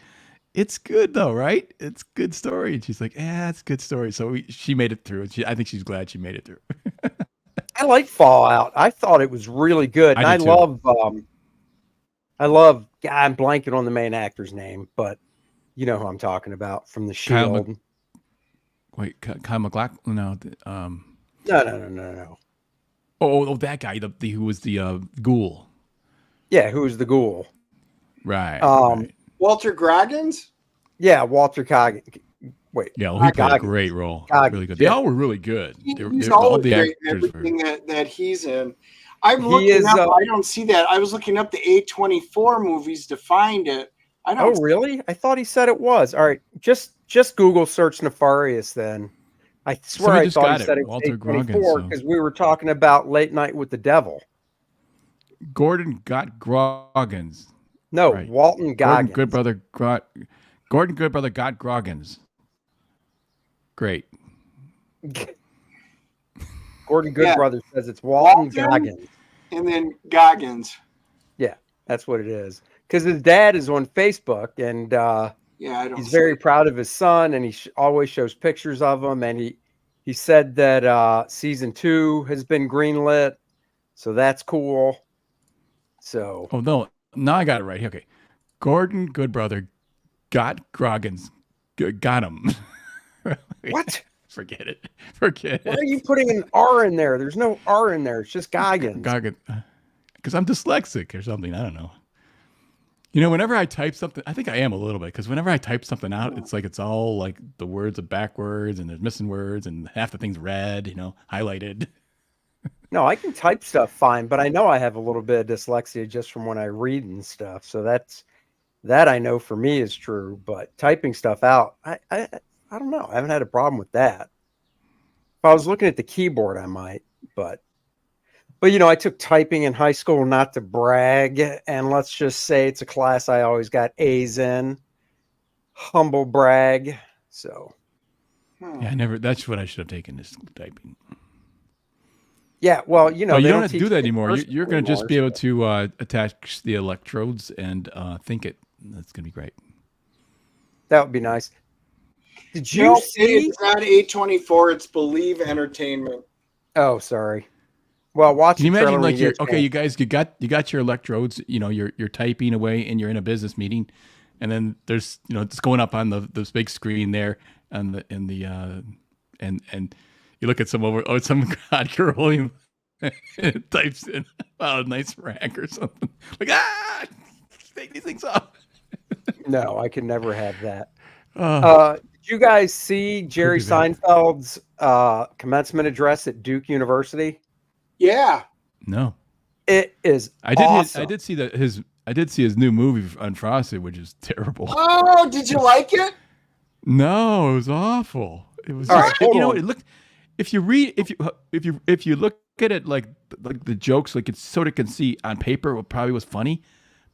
"It's good though, right? It's a good story." And she's like, "Yeah, it's a good story." So she made it through. I think she's glad she made it through. I like Fallout. I thought it was really good. And I love. I'm blanking on the main actor's name, but you know who I'm talking about from The Shield. Kyle MacLachlan? No. No. Oh, that guy, who was the ghoul. Yeah, who was the ghoul? Right. Walter Goggins? Yeah, Walter Goggins. Wait. Yeah, well, he played a great role. Really good. They all were really good. He's always great in everything that he's in. I'm looking up. I don't see that. I was looking up the A24 movies to find it. I don't. Oh, really? I thought he said it was. All right, just Google search Nefarious then. I swear I thought he said it was A24 because we were talking about Late Night with the Devil. Gordon got Groggins. No, right. Walton Goggins. Gordon Goodbrother got Groggins. Great. Gordon Goodbrother says it's Walton Goggins. And then Goggins. Yeah, that's what it is. Because his dad is on Facebook, and he's very proud of his son, and he always shows pictures of him. And he said that season 2 has been greenlit, so that's cool. So no, now I got it right. Okay, Gordon Goodbrother got Groggins, got him. What? Forget it. Why are you putting an R in there? There's no R in there. It's just Goggins. Because I'm dyslexic or something. I don't know. Whenever I type something, I think I am a little bit, because whenever I type something out, it's like it's all like the words are backwards and there's missing words and half the thing's red, highlighted. No, I can type stuff fine, but I know I have a little bit of dyslexia just from when I read and stuff. So that I know for me is true. But typing stuff out, I don't know. I haven't had a problem with that. If I was looking at the keyboard, I might, but I took typing in high school, not to brag, and let's just say it's a class I always got A's in. Humble brag. So yeah, that's what I should have taken, is typing. Yeah, well, they don't have to do that anymore. You're going to just be able to attach the electrodes and think it. That's going to be great. That would be nice. Did you see? It's not A24. It's Believe Entertainment. Oh, sorry. Well, watch. Can you imagine, like, you guys, you got your electrodes. You're typing away, and you're in a business meeting, and then there's it's going up on the big screen there, and you look at some god girl and it types in a nice rack or something. Like, take these things off. No, I can never have that. Did you guys see Jerry Seinfeld's commencement address at Duke University? Yeah. No. It is awesome. I did see his new movie on Frosted, which is terrible. Oh, did you like it? No, it was awful. It was it looked, if you look at it like the jokes, like it's sort of can see on paper it probably was funny,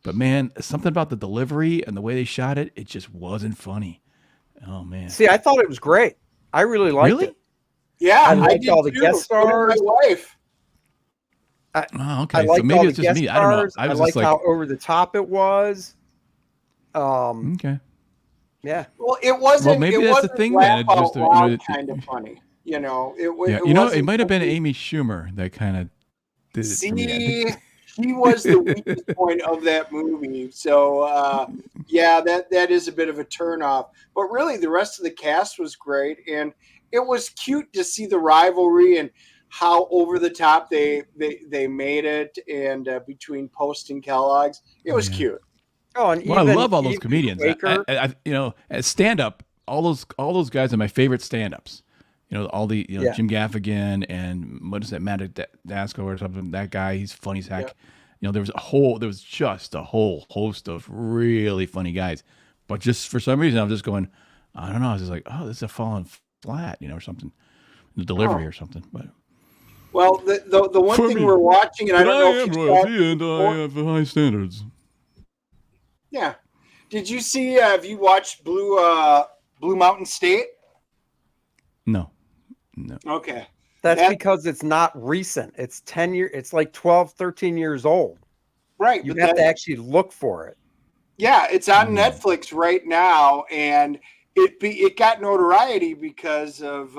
but man, something about the delivery and the way they shot it, it just wasn't funny. Oh man. See, I thought it was great. I really liked it. Yeah, I liked all the guest stars. My wife. Okay. So maybe it's just me. I don't know. I liked how over the top it was. Okay. Yeah. Well, it wasn't. Well, maybe it that's the wasn't thing laugh then. It just, out loud kind of funny. You know, it yeah, it you know, it wasn't might have been complete- Amy Schumer that kind of did it for me. I See, think. he was the weakest point of that movie. So, yeah, that is a bit of a turnoff. But really, the rest of the cast was great, and it was cute to see the rivalry and how over the top they made it. And between Post and Kellogg's, it was Yeah. cute. Oh, and Well, I even love all those even comedians. Quaker, You know, as stand up, all those guys are my favorite stand ups. You know, all the Yeah. Jim Gaffigan and what is that, Matt Dasco or something. That guy, he's funny as heck. Yeah. You know, there was just a whole host of really funny guys. But just for some reason, I was just going, I don't know. I was just like, oh, this is a falling flat, you know, or something, the delivery or something. But Well, the one For thing me, we're watching, and I but don't I know if am you saw royalty it and I before- have high standards. Yeah. Did you see? Have you watched Blue Mountain State? No. Okay. that's that- because it's not recent. It's 10 years. It's like 12, 13 years old. Right. You but have that- to actually look for it. Yeah, it's on Netflix right now, and it got notoriety because of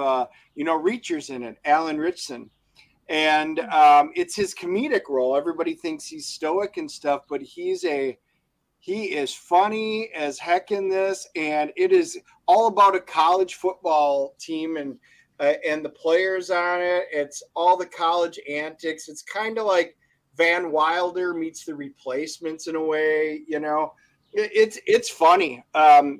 Reacher's in it, Alan Ritchson, and it's his comedic role. Everybody thinks he's stoic and stuff, but he is funny as heck in this, and it is all about a college football team and the players on it. It's all the college antics. It's kind of like Van Wilder meets The Replacements in a way, you know. It's funny.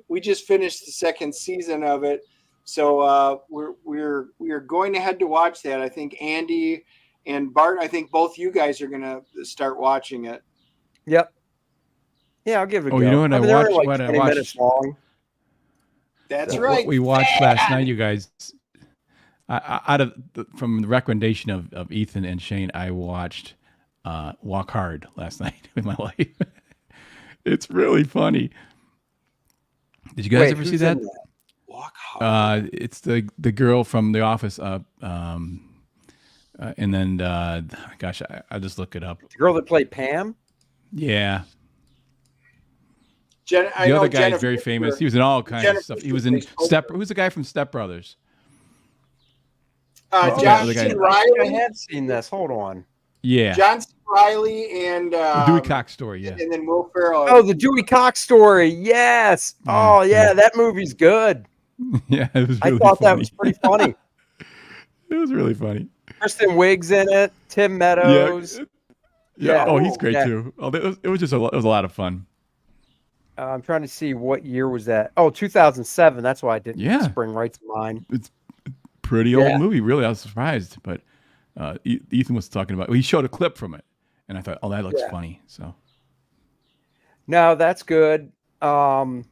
We just finished the second season of it, so we're going to head to watch that. I think Andy and Bart. I think both you guys are going to start watching it. Yep. Yeah, I'll give it a Oh, go. you know what I mean, they're watched? only What I 20 minutes watched? long. That's So, right. What we watched last night, you guys. From the recommendation of Ethan and Shane, I watched Walk Hard last night with my wife. It's really funny. Did you guys Wait, ever see who's that? in that? Walk hard. It's the girl from The Office. And then, gosh, I just look it up. The girl that played Pam? Yeah, I the know other guy is Jennifer very famous. Fisher. He was in all kinds of Jennifer stuff. He was in Fisher. Step. Who's the guy from Step Brothers? Oh, John the C. guy- I Riley, have seen this. Hold on. Yeah, John C. Riley, and Dewey Cox story. Yeah, and then Will Ferrell. Oh, the Dewey Cox story. Yes. Oh, yeah. That movie's good. yeah. It was. Really I thought that funny. was pretty funny. It was really funny. Kristen Wiig's in it. Tim Meadows. Yeah. Yeah. Oh, he's great Yeah. too. Oh, it was just it was a lot of fun. I'm trying to see what year was that. Oh, 2007. That's why I didn't Yeah. spring right to mind. Pretty Yeah. old movie. Really, I was surprised. But Ethan was talking about. He showed a clip from it, and I thought, oh, that looks Yeah. funny. So No, that's good. Walk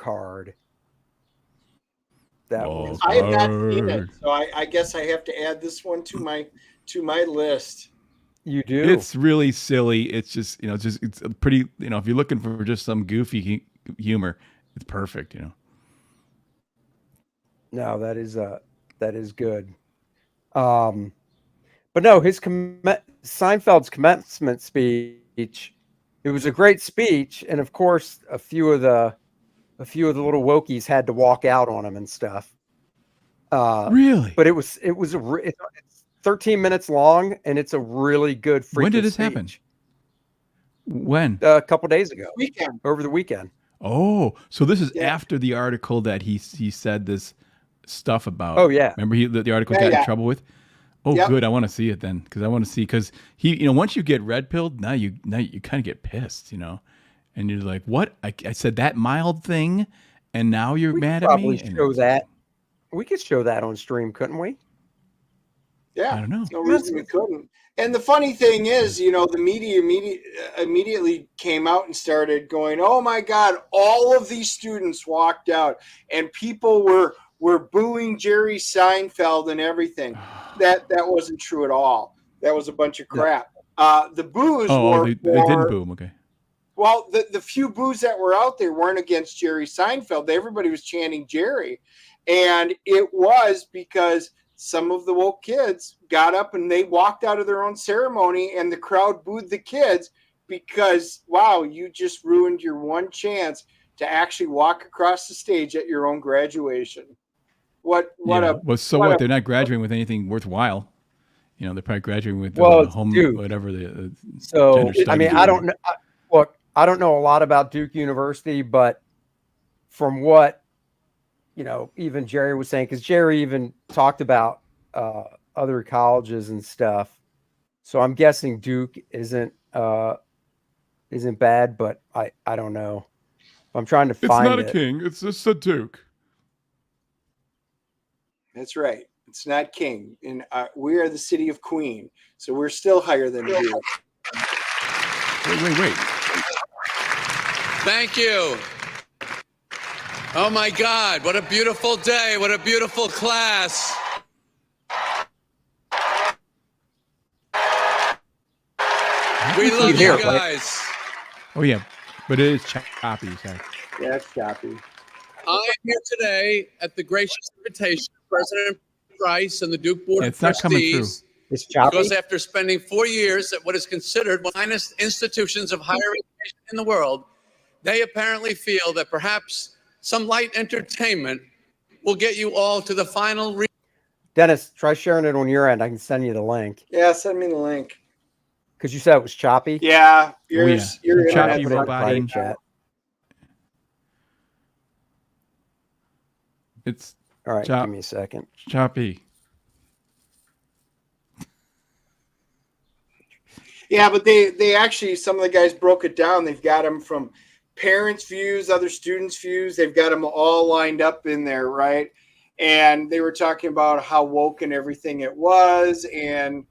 Hard. That was. I have not seen it, Hard. so I guess I have to add this one to my list. You do. It's really silly. It's just it's a pretty. If you're looking for just some goofy humor, it's perfect. No, that is good. But no, his Seinfeld's commencement speech. It was a great speech, and of course, a few of the little wokies had to walk out on him and stuff. Really? But it's 13 minutes long, and it's a really good. When did freaking this happen? speech. When? A couple days ago, Weekend. over the weekend. Oh, so this is Yeah. after the article that he said this stuff about. Oh, yeah. Remember the article Yeah, got in yeah. trouble with? Oh, Yep. good. I want to see it then because he once you get red pilled, now you kind of get pissed, and you're like, what? I said that mild thing, and now you're We could mad at probably me. And show that. We could show that on stream, couldn't we? Yeah, I don't know. there's no reason we couldn't. And the funny thing is, the media immediately came out and started going, "Oh my God! All of these students walked out, and people were booing Jerry Seinfeld and everything." That wasn't true at all. That was a bunch of crap. The boos were they didn't boom. Okay. Well, the few boos that were out there weren't against Jerry Seinfeld. Everybody was chanting Jerry, and it was because some of the woke kids got up and they walked out of their own ceremony, and the crowd booed the kids because, wow, you just ruined your one chance to actually walk across the stage at your own graduation. What Well, so what? a- They're not graduating with anything worthwhile. You know, they're probably graduating with Well, home, Duke. whatever the So, gender I mean, studies. I don't know. Look, I don't know a lot about Duke University, but from what, even Jerry was saying, because Jerry even talked about other colleges and stuff. So I'm guessing Duke isn't bad, but I don't know. I'm trying to It's find not a it. king. It's just a duke. That's right. It's not king, and we are the city of Queen, so we're still higher than Duke. Wait. Thank you. Oh my God, what a beautiful day. What a beautiful class. We love you hear it, guys. Oh yeah, but it is choppy. Sorry. Yeah, it's choppy. I am here today at the gracious invitation of President Price and the Duke Board Yeah, of it's not coming through. Trustees. It's choppy. Because after spending 4 years at what is considered one of the finest institutions of higher education in the world, they apparently feel that perhaps some light entertainment will get you all to the final Dennis, try sharing it on your end. I can send you the link Yeah, send me the link. because you said it was choppy. Yeah, Oh, yeah. your Choppy internet's Put it in working robot private in. chat. It's All right, Chop. give me a second. choppy. Yeah, but they actually, some of the guys broke it down. They've got them from parents' views, other students' views. They've got them all lined up in there, right? And they were talking about how woke and everything it was, and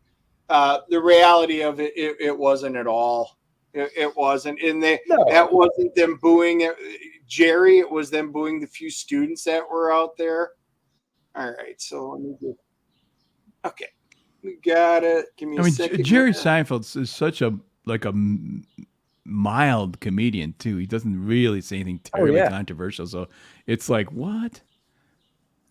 the reality of it, it wasn't at all. It wasn't. And that wasn't them booing Jerry. It was them booing the few students that were out there. All right, so let me do. Okay, we got it. Give me a second. Jerry here. Seinfeld is such a mild comedian too. He doesn't really say anything terribly yeah. controversial. So it's like, what?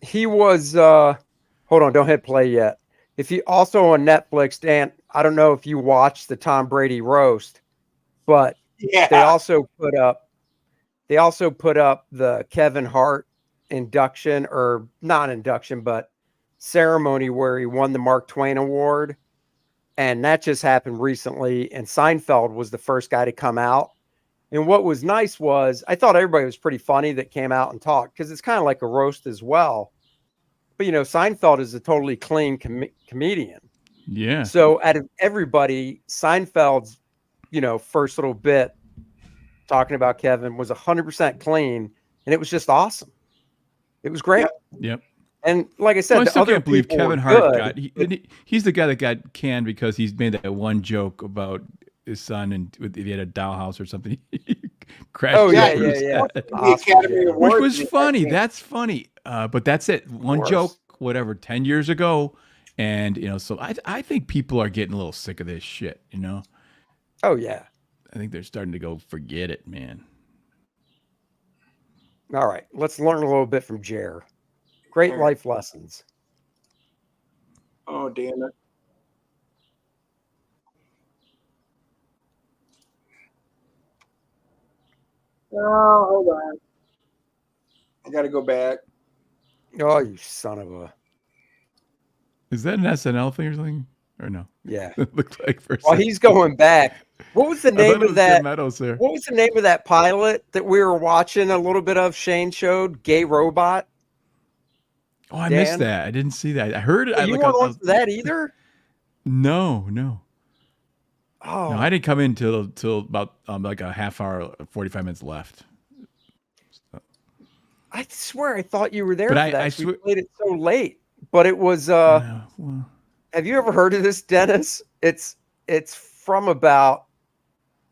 He was hold on, don't hit play yet. If you also on Netflix, Dan, I don't know if you watched the Tom Brady roast, but Yeah. they also put up the Kevin Hart induction, or not induction, but ceremony where he won the Mark Twain Award. And that just happened recently. And Seinfeld was the first guy to come out. And what was nice was I thought everybody was pretty funny that came out and talked, because it's kind of like a roast as well. But, Seinfeld is a totally clean comedian. Yeah. So out of everybody, Seinfeld's, first little bit talking about Kevin was 100% clean. And it was just awesome. It was great. Yep. And like I said, Well, I the still other can't believe people Kevin were Hart good. he's the guy that got canned because he's made that one joke about his son and he had a dollhouse or something. He crashed Oh, yeah, into his yeah. head. The Academy Awards, Which was and funny. everything. That's funny. But that's it. One course. joke, whatever, 10 years ago. And, so I think people are getting a little sick of this shit, Oh, yeah. I think they're starting to go, forget it, man. All right. Let's learn a little bit from Jer. Great All right. life lessons. Oh, damn it. Oh, hold on. I got to go back. Oh, you son of a. Is that an SNL thing or something? Or no? Yeah. It looked like for a Well, second. he's going back. What was the I thought name it was of that? Jim Meadows there. What was the name of that pilot that we were watching a little bit of? Shane showed Gay Robot. Oh, I Dan? missed that. I didn't see that. I heard it. You weren't on that either? No. Oh, No, I didn't come in till about like a half hour, 45 minutes left. I swear I thought you were there But for I that. We swear- played it so late. But it was No, well, have you ever heard of this, Dennis? It's from about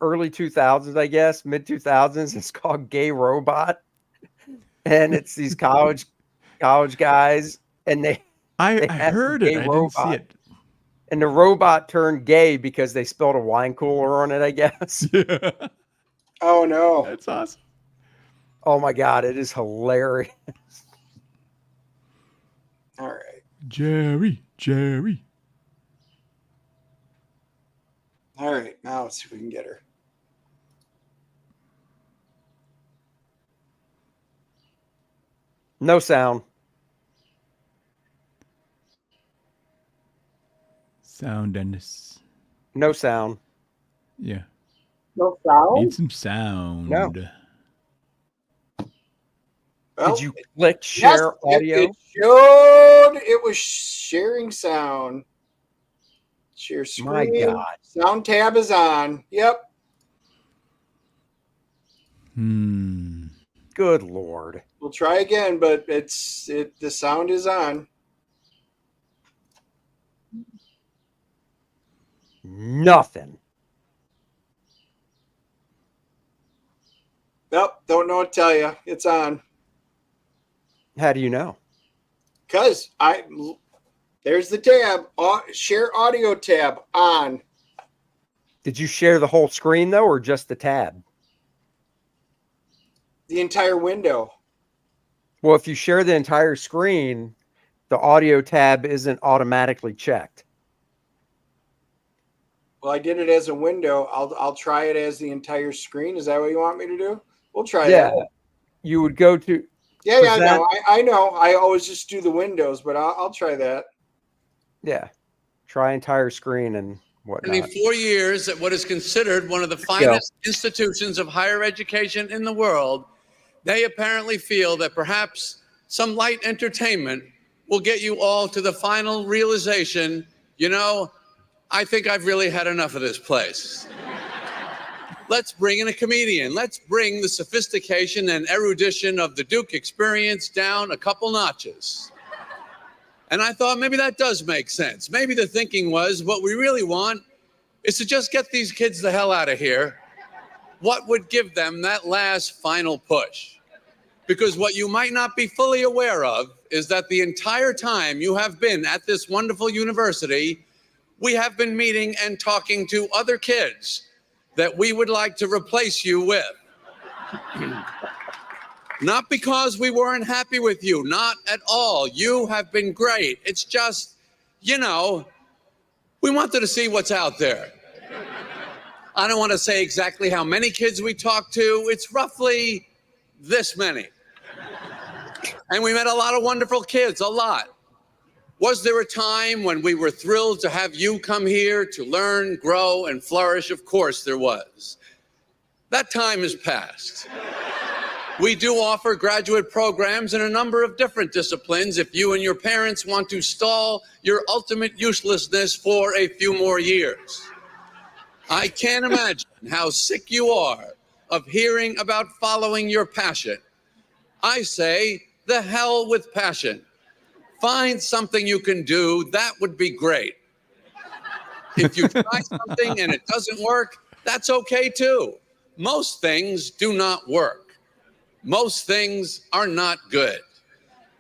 early 2000s, I guess, mid 2000s. It's called Gay Robot. And it's these college guys, and I had heard the it. gay I didn't see robot. it. And the robot turned gay because they spilled a wine cooler on it, I guess. Yeah, Oh, no. that's awesome. Oh my God, it is hilarious. All right. Jerry. All right. Now let's see if we can get her. No sound. Sound and No sound. yeah. No sound. Need some sound. No. Well, Did you click yes, share audio? It showed it was sharing sound. Share My screen. God. Sound tab is on. Yep. Good Lord. We'll try again, but the sound is on. Nothing. Nope, don't know what to tell you. It's on. How do you know? Because there's the tab. Share audio tab on. Did you share the whole screen though, or just the tab? The entire window. Well, if you share the entire screen, the audio tab isn't automatically checked. Well, I did it as a window. I'll try it as the entire screen. Is that what you want me to do? We'll try Yeah. that. You would go to Yeah, present. no, I know. I always just do the windows, but I'll try that. Yeah. Try entire screen and whatnot. 4 years at what is considered one of the finest institutions of higher education in the world, they apparently feel that perhaps some light entertainment will get you all to the final realization, I think I've really had enough of this place. Let's bring in a comedian. Let's bring the sophistication and erudition of the Duke experience down a couple notches. And I thought maybe that does make sense. Maybe the thinking was what we really want is to just get these kids the hell out of here. What would give them that last final push? Because what you might not be fully aware of is that the entire time you have been at this wonderful university, we have been meeting and talking to other kids that we would like to replace you with. Not because we weren't happy with you, not at all. You have been great. It's just, we wanted to see what's out there. I don't want to say exactly how many kids we talked to. It's roughly this many. And we met a lot of wonderful kids, a lot. Was there a time when we were thrilled to have you come here to learn, grow, and flourish? Of course there was. That time has passed. We do offer graduate programs in a number of different disciplines if you and your parents want to stall your ultimate uselessness for a few more years. I can't imagine how sick you are of hearing about following your passion. I say, the hell with passion. Find something you can do. That would be great. If you try something and it doesn't work, that's okay too. Most things do not work. Most things are not good.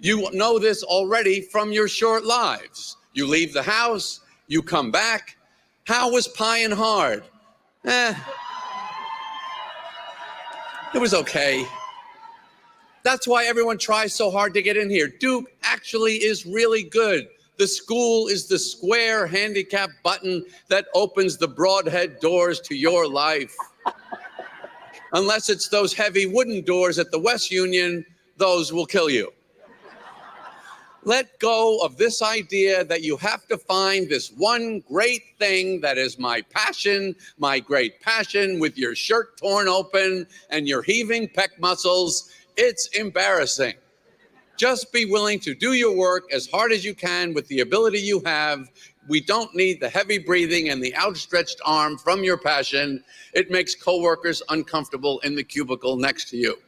You know this already from your short lives. You leave the house, you come back. How was Pie and Hard? It was okay. That's why everyone tries so hard to get in here. Duke actually is really good. The school is the square handicap button that opens the broadhead doors to your life. Unless it's those heavy wooden doors at the West Union, those will kill you. Let go of this idea that you have to find this one great thing that is my passion, my great passion, with your shirt torn open and your heaving pec muscles. It's embarrassing. Just be willing to do your work as hard as you can with the ability you have. We don't need the heavy breathing and the outstretched arm from your passion. It makes coworkers uncomfortable in the cubicle next to you.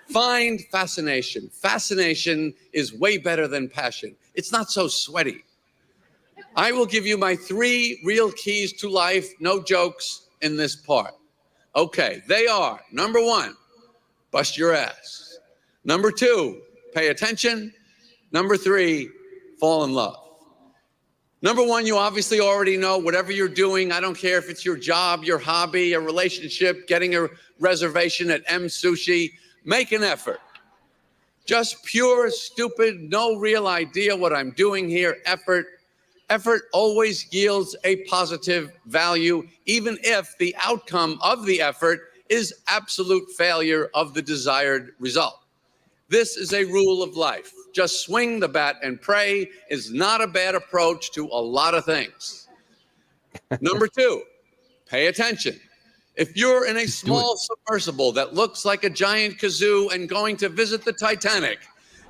Find fascination. Fascination is way better than passion. It's not so sweaty. I will give you my 3 real keys to life, no jokes in this part. Okay, they are, number 1, bust your ass. Number 2, pay attention. Number 3, fall in love. Number 1, you obviously already know whatever you're doing. I don't care if it's your job, your hobby, a relationship, getting a reservation at M Sushi. Make an effort. Just pure, stupid, no real idea what I'm doing here effort. Effort always yields a positive value, even if the outcome of the effort is absolute failure of the desired result. This is a rule of life. Just swing the bat and pray is not a bad approach to a lot of things. Number 2, pay attention. If you're in a small submersible that looks like a giant kazoo and going to visit the Titanic,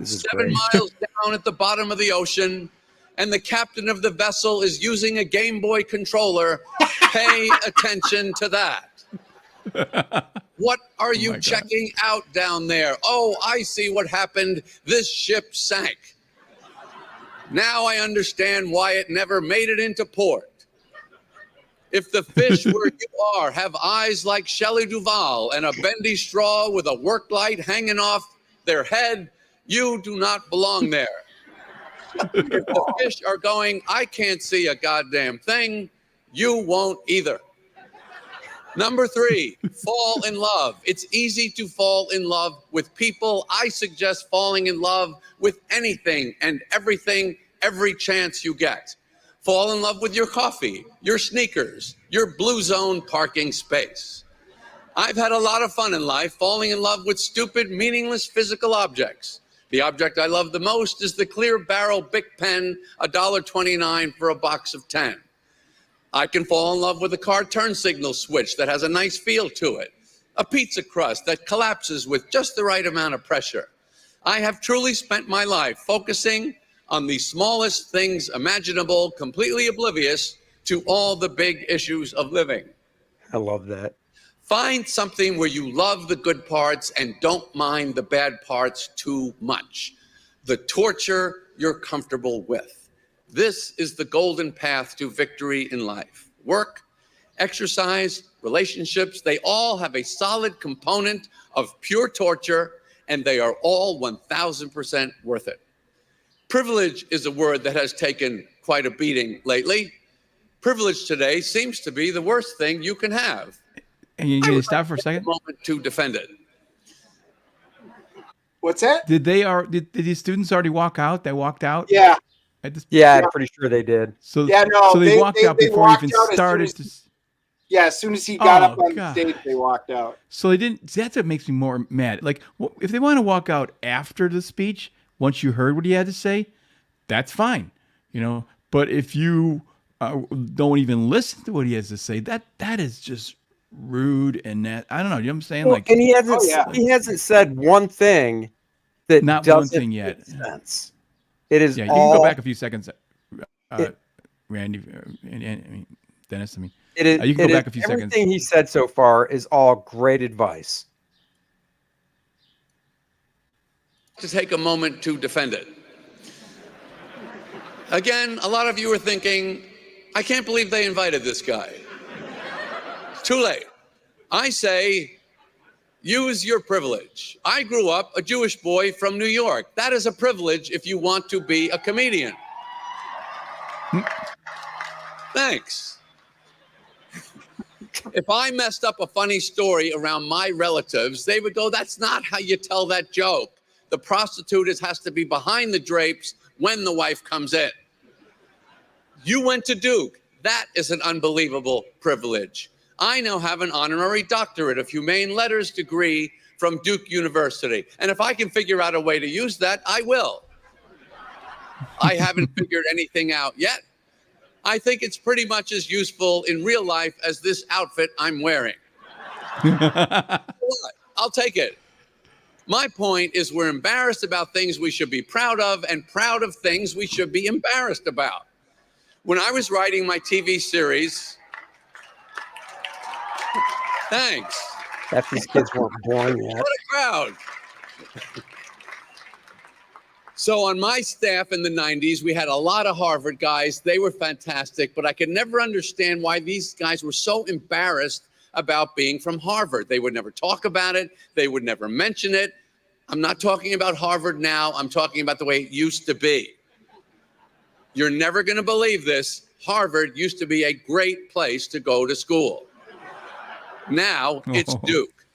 7 miles down at the bottom of the ocean, and the captain of the vessel is using a Game Boy controller, pay attention to that. What are you checking out down there? Oh, I see what happened. This ship sank. Now I understand why it never made it into port. If the fish where you are have eyes like Shelley Duvall and a bendy straw with a work light hanging off their head, you do not belong there. If the fish are going, I can't see a goddamn thing, you won't either. Number 3, fall in love. It's easy to fall in love with people. I suggest falling in love with anything and everything every chance you get. Fall in love with your coffee, your sneakers, your blue zone parking space. I've had a lot of fun in life falling in love with stupid, meaningless physical objects. The object I love the most is the clear barrel Bic pen, $1.29 for a box of 10. I can fall in love with a car turn signal switch that has a nice feel to it, a pizza crust that collapses with just the right amount of pressure. I have truly spent my life focusing on the smallest things imaginable, completely oblivious to all the big issues of living. I love that. Find something where you love the good parts and don't mind the bad parts too much. The torture you're comfortable with. This is the golden path to victory in life. Work, exercise, relationships, they all have a solid component of pure torture, and they are all 1,000% worth it. Privilege is a word that has taken quite a beating lately. Privilege today seems to be the worst thing you can have. And you need to stop for a second? Moment to defend it. What's that? Did these students already walk out? They walked out? Yeah. Yeah, I'm pretty sure they did. So, Yeah, no, so they walked out before he walked even out as started. soon as soon as he got up on the stage, they walked out. So they didn't. That's what makes me more mad. Like, if they want to walk out after the speech, once you heard what he had to say, that's fine, you know. But if you don't even listen to what he has to say, that is just rude and that I don't know. You know what I'm saying? Well, like, and he hasn't said one thing that not doesn't one thing yet. make sense. It is yeah. You all, can go back a few seconds, Randy, and Dennis. I mean, it is. You can go back a few everything seconds. he said so far is all great advice. To take a moment to defend it. Again, a lot of you are thinking, I can't believe they invited this guy. Too late. I say, use your privilege. I grew up a Jewish boy from New York. That is a privilege if you want to be a comedian. Thanks. If I messed up a funny story around my relatives, they would go, that's not how you tell that joke. The prostitute has to be behind the drapes when the wife comes in. You went to Duke. That is an unbelievable privilege. I now have an honorary doctorate of humane letters degree from Duke University. And if I can figure out a way to use that, I will. I haven't figured anything out yet. I think it's pretty much as useful in real life as this outfit I'm wearing. I'll take it. My point is we're embarrassed about things we should be proud of and proud of things we should be embarrassed about. When I was writing my TV series, thanks. That these kids weren't born yet. What a crowd. So on my staff in the 90s, we had a lot of Harvard guys. They were fantastic, but I could never understand why these guys were so embarrassed about being from Harvard. They would never talk about it. They would never mention it. I'm not talking about Harvard now. I'm talking about the way it used to be. You're never going to believe this. Harvard used to be a great place to go to school. Now it's Duke.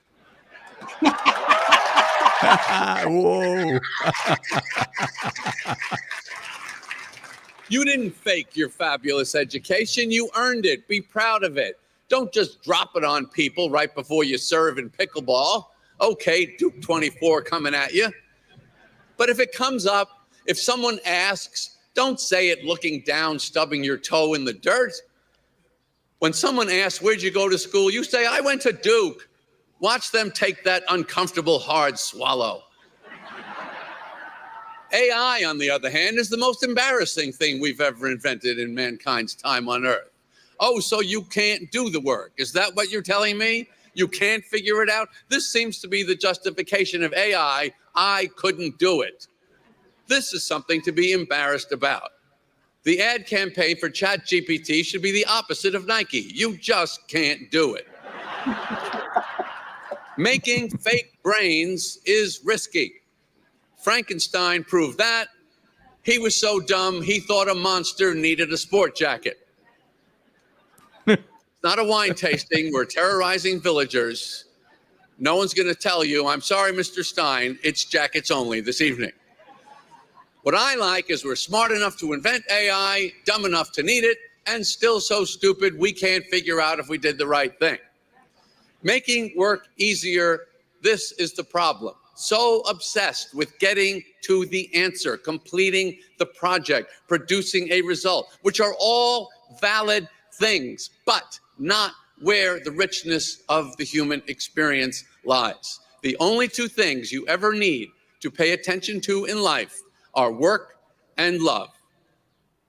Whoa. You didn't fake your fabulous education. You earned it. Be proud of it. Don't just drop it on people right before you serve in pickleball. Okay, Duke 24 coming at you. But if it comes up, if someone asks, don't say it looking down, stubbing your toe in the dirt. When someone asks, where'd you go to school? You say, I went to Duke. Watch them take that uncomfortable, hard swallow. AI, on the other hand, is the most embarrassing thing we've ever invented in mankind's time on Earth. Oh, so you can't do the work. Is that what you're telling me? You can't figure it out? This seems to be the justification of AI. I couldn't do it. This is something to be embarrassed about. The ad campaign for ChatGPT should be the opposite of Nike. You just can't do it. Making fake brains is risky. Frankenstein proved that. He was so dumb, he thought a monster needed a sport jacket. It's not a wine tasting. We're terrorizing villagers. No one's going to tell you, I'm sorry, Mr. Stein, it's jackets only this evening. What I like is we're smart enough to invent AI, dumb enough to need it, and still so stupid we can't figure out if we did the right thing. Making work easier, this is the problem. So obsessed with getting to the answer, completing the project, producing a result, which are all valid things, but not where the richness of the human experience lies. The only two things you ever need to pay attention to in life are work and love.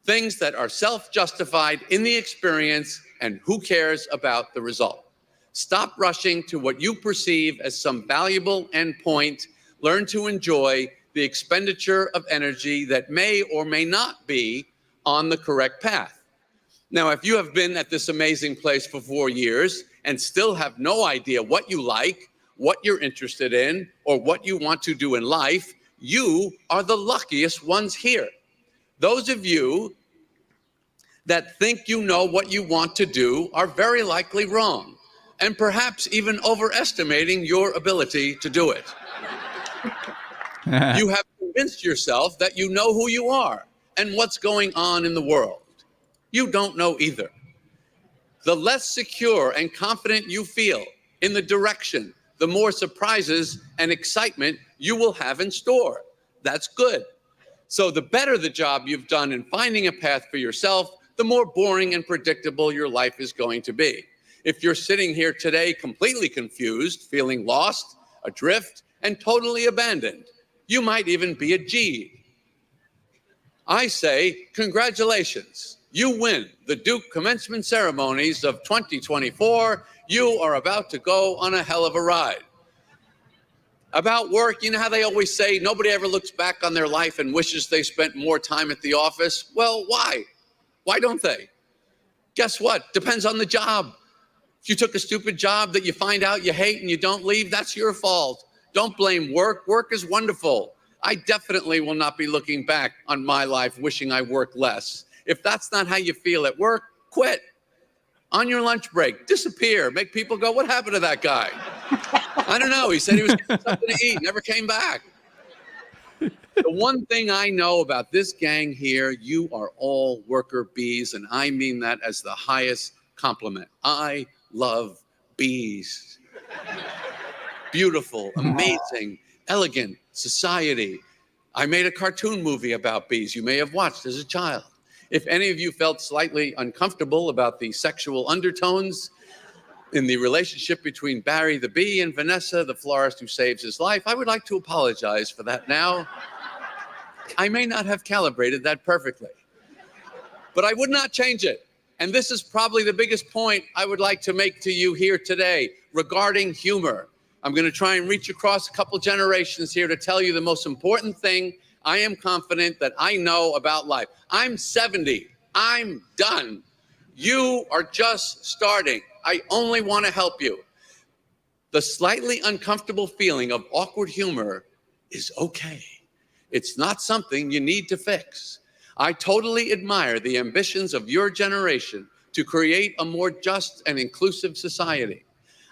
Things that are self-justified in the experience, and who cares about the result? Stop rushing to what you perceive as some valuable endpoint. Learn to enjoy the expenditure of energy that may or may not be on the correct path. Now, if you have been at this amazing place for 4 years and still have no idea what you like, what you're interested in, or what you want to do in life, you are the luckiest ones here. Those of you that think you know what you want to do are very likely wrong, and perhaps even overestimating your ability to do it. You have convinced yourself that you know who you are and what's going on in the world. You don't know either. The less secure and confident you feel in the direction, the more surprises and excitement you will have in store. That's good. So the better the job you've done in finding a path for yourself, the more boring and predictable your life is going to be. If you're sitting here today completely confused, feeling lost, adrift, and totally abandoned, you might even be a G. I say, congratulations. You win the Duke commencement ceremonies of 2024. You are about to go on a hell of a ride. About work, you know how they always say nobody ever looks back on their life and wishes they spent more time at the office? Well, why? Why don't they? Guess what? Depends on the job. If you took a stupid job that you find out you hate and you don't leave, that's your fault. Don't blame work. Work is wonderful. I definitely will not be looking back on my life wishing I worked less. If that's not how you feel at work, quit. On your lunch break, disappear. Make people go, what happened to that guy? I don't know. He said he was getting something to eat, never came back. The one thing I know about this gang here, you are all worker bees, and I mean that as the highest compliment. I love bees. Beautiful, amazing, elegant society. I made a cartoon movie about bees you may have watched as a child. If any of you felt slightly uncomfortable about the sexual undertones in the relationship between Barry the bee and Vanessa, the florist who saves his life, I would like to apologize for that now. I may not have calibrated that perfectly, but I would not change it. And this is probably the biggest point I would like to make to you here today regarding humor. I'm going to try and reach across a couple generations here to tell you the most important thing I am confident that I know about life. I'm 70. I'm done. You are just starting. I only want to help you. The slightly uncomfortable feeling of awkward humor is okay. It's not something you need to fix. I totally admire the ambitions of your generation to create a more just and inclusive society.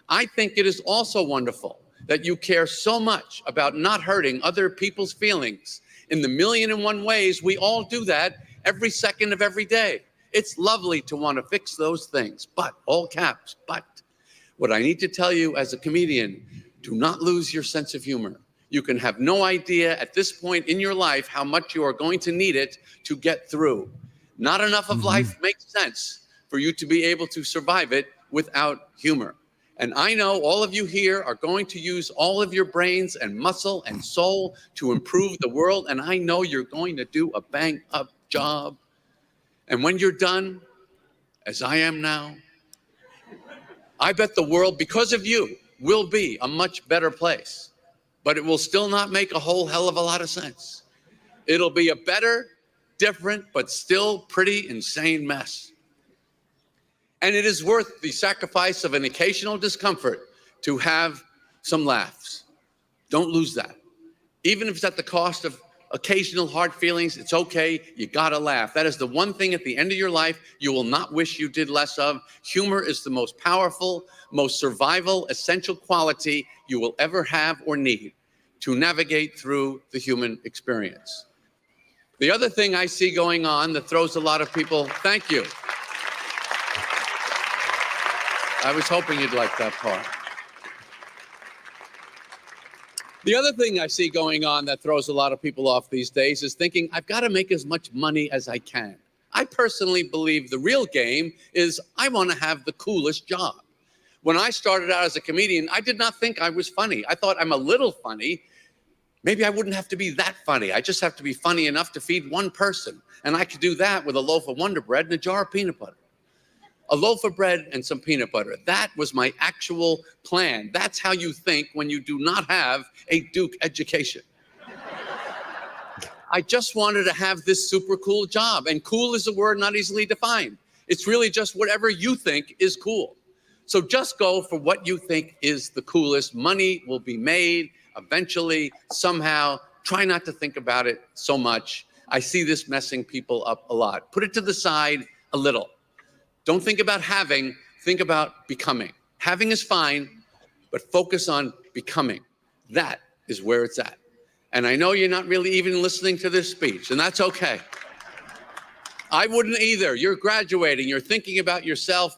I think it is also wonderful that you care so much about not hurting other people's feelings in the 1,000,001 ways we all do that every second of every day. It's lovely to want to fix those things, but, all caps, but, what I need to tell you as a comedian, do not lose your sense of humor. You can have no idea at this point in your life how much you are going to need it to get through. Not enough of life makes sense for you to be able to survive it without humor. And I know all of you here are going to use all of your brains and muscle and soul to improve the world. And I know you're going to do a bang up job. And when you're done, as I am now, I bet the world, because of you, will be a much better place. But it will still not make a whole hell of a lot of sense. It'll be a better, different, but still pretty insane mess. And it is worth the sacrifice of an occasional discomfort to have some laughs. Don't lose that. Even if it's at the cost of occasional hard feelings, it's okay. You gotta laugh. That is the one thing at the end of your life you will not wish you did less of. Humor is the most powerful, most survival, essential quality you will ever have or need to navigate through the human experience. The other thing I see going on that throws a lot of people, thank you. I was hoping you'd like that part. The other thing I see going on that throws a lot of people off these days is thinking, I've got to make as much money as I can. I personally believe the real game is I want to have the coolest job. When I started out as a comedian, I did not think I was funny. I thought I'm a little funny. Maybe I wouldn't have to be that funny. I just have to be funny enough to feed one person. And I could do that with a loaf of Wonder Bread and a jar of peanut butter. A loaf of bread and some peanut butter. That was my actual plan. That's how you think when you do not have a Duke education. I just wanted to have this super cool job. And cool is a word not easily defined. It's really just whatever you think is cool. So just go for what you think is the coolest. Money will be made eventually, somehow. Try not to think about it so much. I see this messing people up a lot. Put it to the side a little. Don't think about having, think about becoming. Having is fine, but focus on becoming. That is where it's at. And I know you're not really even listening to this speech, and that's okay. I wouldn't either. You're graduating, you're thinking about yourself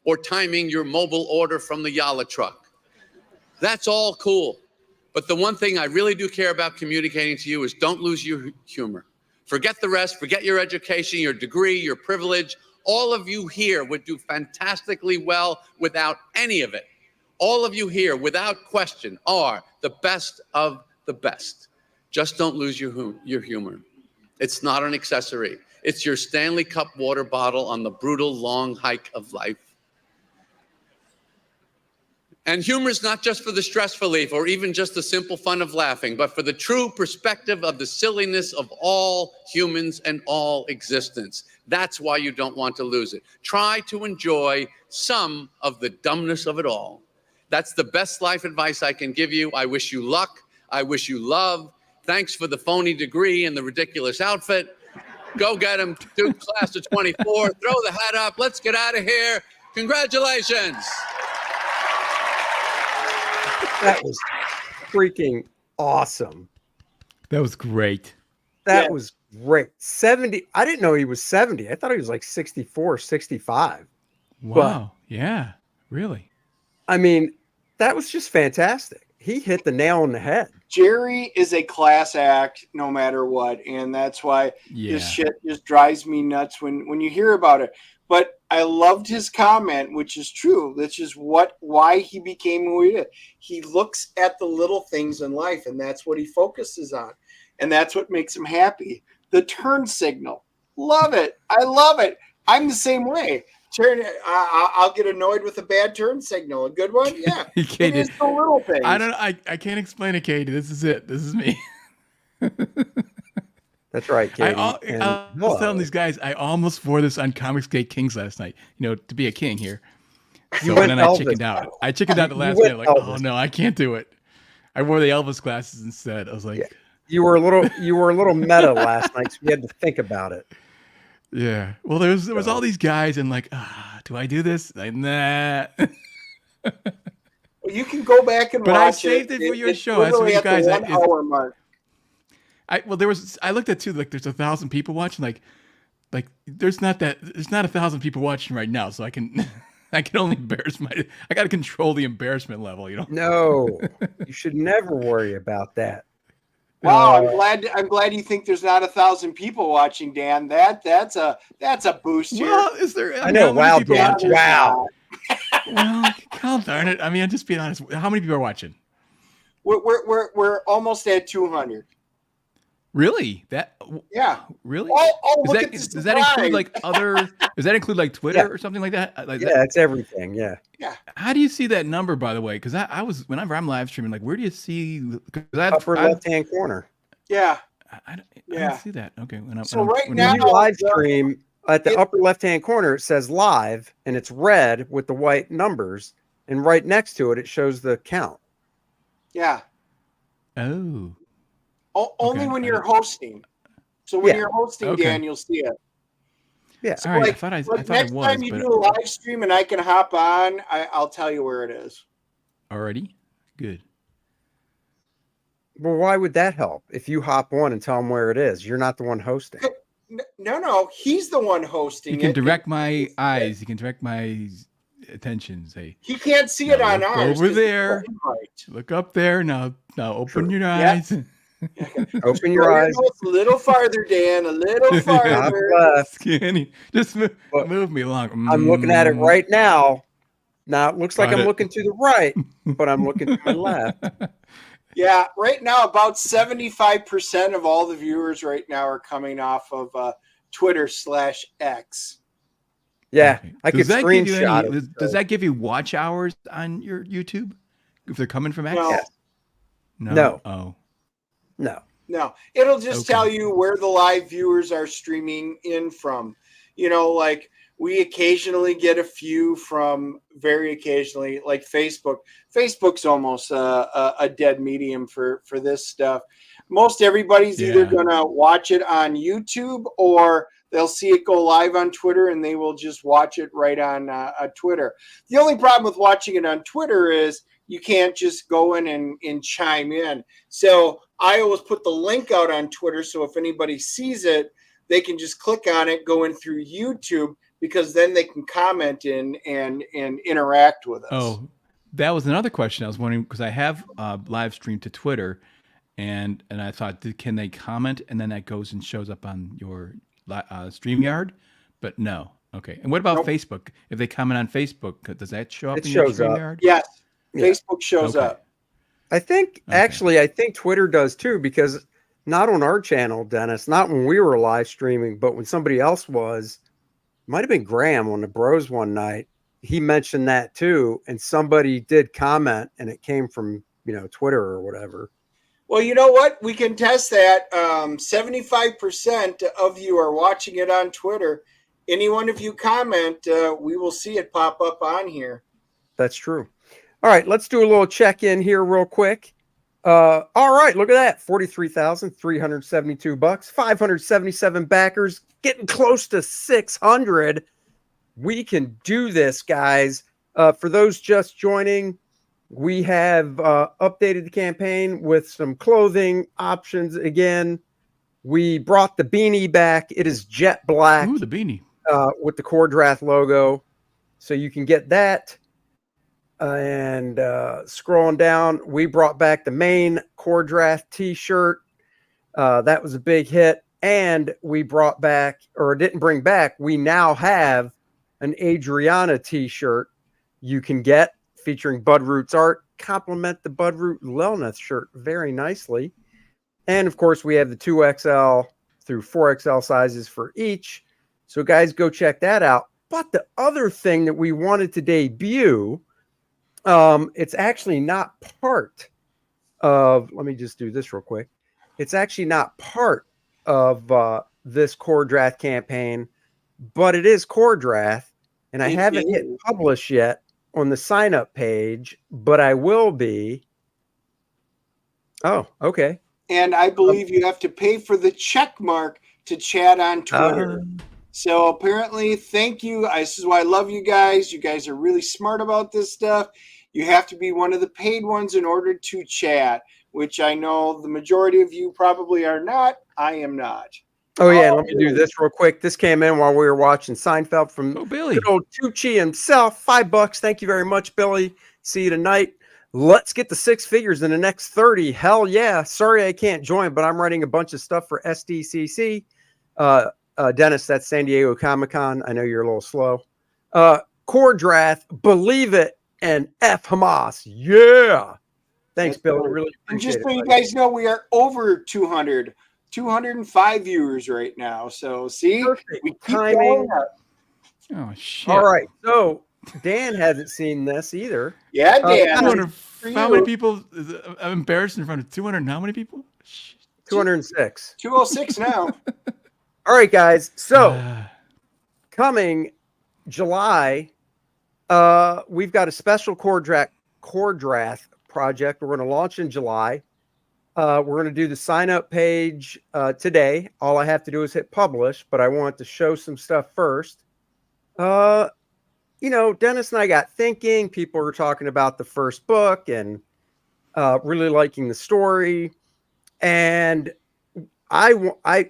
or timing your mobile order from the Yalla truck. That's all cool. But the one thing I really do care about communicating to you is don't lose your humor. Forget the rest, forget your education, your degree, your privilege. All of you here would do fantastically well without any of it. All of you here, without question, are the best of the best. Just don't lose your humor. It's not an accessory. It's your Stanley Cup water bottle on the brutal long hike of life. And humor is not just for the stress relief or even just the simple fun of laughing, but for the true perspective of the silliness of all humans and all existence. That's why you don't want to lose it. Try to enjoy some of the dumbness of it all. That's the best life advice I can give you. I wish you luck. I wish you love. Thanks for the phony degree and the ridiculous outfit. Go get him, Duke class of 24. Throw the hat up. Let's get out of here. Congratulations. That was freaking awesome. That was great. That was great. 70. I didn't know he was 70. I thought he was like 64, 65. Wow. Yeah, really. I mean, that was just fantastic. He hit the nail on the head. Jerry is a class act no matter what. And that's why this shit just drives me nuts when you hear about it. But I loved his comment, which is true. That's just why he became who he is. He looks at the little things in life, and that's what he focuses on. And that's what makes him happy. The turn signal. Love it. I love it. I'm the same way. I'll get annoyed with a bad turn signal. A good one? Yeah. It is the little things. I can't explain it, Katie. This is it. This is me. That's right, Katie. I was telling these guys, I almost wore this on Comics Gate Kings last night, to be a king here. So and then I chickened out. I chickened out the last night. Like, oh no, I can't do it. I wore the Elvis glasses instead. I was like, you were a little meta last night, so you had to think about it. Yeah. Well, there was all these guys, and like, do I do this? Like, nah. Well, you can go back and watch it. But I saved it for your show. That's what you guys. The 1 hour mark. I looked at too, like there's 1,000 people watching, like there's not 1,000 people watching right now, so I can I can only embarrass I got to control the embarrassment level, you know? No, you should never worry about that. Wow, I'm glad you think there's not 1,000 people watching, Dan. That's a boost here. Well, is there? I know. how many Wow, people Dan. watching? Wow. Well, God darn it. I mean, I'm just being honest. How many people are watching? We're almost at 200. Really? Yeah. Really? Look at this. Does that include like other? Does that include like Twitter or something like that? Like Yeah, it's everything. Yeah. Yeah. How do you see that number, by the way? Because I was whenever I'm live streaming, like, where do you see? Upper left-hand corner. Yeah. I don't see that. Okay. Now, when you live stream at the upper left-hand corner, it says live, and it's red with the white numbers, and right next to it, it shows the count. Yeah. Oh. Only when you're hosting. So when you're hosting, Dan, you'll see it. Yeah. So all right. I thought it was. Next time you do a live stream and I can hop on, I'll tell you where it is. Already? Good. Well, why would that help? If you hop on and tell them where it is, you're not the one hosting. No, he's the one hosting. You can direct my eyes. You can direct my attention. Say he can't see it on ours. Over there. Look up there. Now open your eyes. Open your eyes. A little farther, Dan. A little farther. Skinny. Just move me along. I'm looking at it right now. Now it looks like I'm looking to the right, but I'm looking to my left. Yeah, right now about 75% of all the viewers right now are coming off of Twitter/X. Yeah, okay. I could screenshot it. Does that give you watch hours on your YouTube if they're coming from X? No. Oh. No. It'll just tell you where the live viewers are streaming in from. You know, like we occasionally get a few from very occasionally, like Facebook. Facebook's almost a dead medium for this stuff. Most everybody's either going to watch it on YouTube or they'll see it go live on Twitter and they will just watch it right on Twitter. The only problem with watching it on Twitter is you can't just go in and chime in. So I always put the link out on Twitter. So if anybody sees it, they can just click on it, go in through YouTube, because then they can comment in and interact with us. Oh, that was another question I was wondering, because I have live streamed to Twitter, and I thought, can they comment? And then that goes and shows up on your StreamYard? But no. Okay. And what about Facebook? If they comment on Facebook, does that show up in your StreamYard? Yes. Facebook shows up. I think, actually, I think Twitter does too, because not on our channel, Dennis, not when we were live streaming, but when somebody else was, might have been Graham on the Bros one night. He mentioned that too. And somebody did comment and it came from, Twitter or whatever. Well, you know what? We can test that. 75% of you are watching it on Twitter. Any one of you comment, we will see it pop up on here. That's true. All right, let's do a little check-in here real quick. All right, look at that. $43,372, 577 backers, getting close to 600. We can do this, guys. For those just joining, we have updated the campaign with some clothing options again. We brought the beanie back. It is jet black. Ooh, the beanie. With the Kor-Drath logo. So you can get that. And scrolling down, we brought back the main Kor-Drath t-shirt. That was a big hit. And we brought back, or didn't bring back, we now have an Adriana t-shirt you can get featuring Bud Root's art. Complement the Bud Root Lelneth shirt very nicely. And of course, we have the 2XL through 4XL sizes for each. So guys, go check that out. But the other thing that we wanted to debut, it's actually not part of, let me just do this real quick. It's actually not part of this Kor-Drath campaign, but it is Kor-Drath, and I haven't hit publish yet on the sign up page, but I will be. Oh, okay. And I believe you have to pay for the check mark to chat on Twitter. So apparently, thank you. This is why I love you guys. You guys are really smart about this stuff. You have to be one of the paid ones in order to chat, which I know the majority of you probably are not. I am not. Oh yeah, and let me do this real quick. This came in while we were watching Seinfeld from Billy. good old Tucci himself. $5. Thank you very much, Billy. See you tonight. Let's get the 6 figures in the next 30. Hell yeah. Sorry I can't join, but I'm writing a bunch of stuff for SDCC. Dennis, that's San Diego Comic-Con. I know you're a little slow. Kor-Drath, Believe It, and F Hamas. Yeah. Thanks, Billy. Really And appreciate just so it. you guys know, we are over 205 viewers right now. So see, Perfect we keep timing. going up. Oh shit! All right, so Dan hasn't seen this either. Yeah, Dan. 200, for how you. many people? I'm embarrassed in front of 200. How many people? 206. 206 now. All right, guys. So coming July, we've got a special Kor-Drath project. We're going to launch in July. We're going to do the sign up page today. All I have to do is hit publish, but I want to show some stuff first. Dennis and I got thinking. People were talking about the first book and really liking the story. And I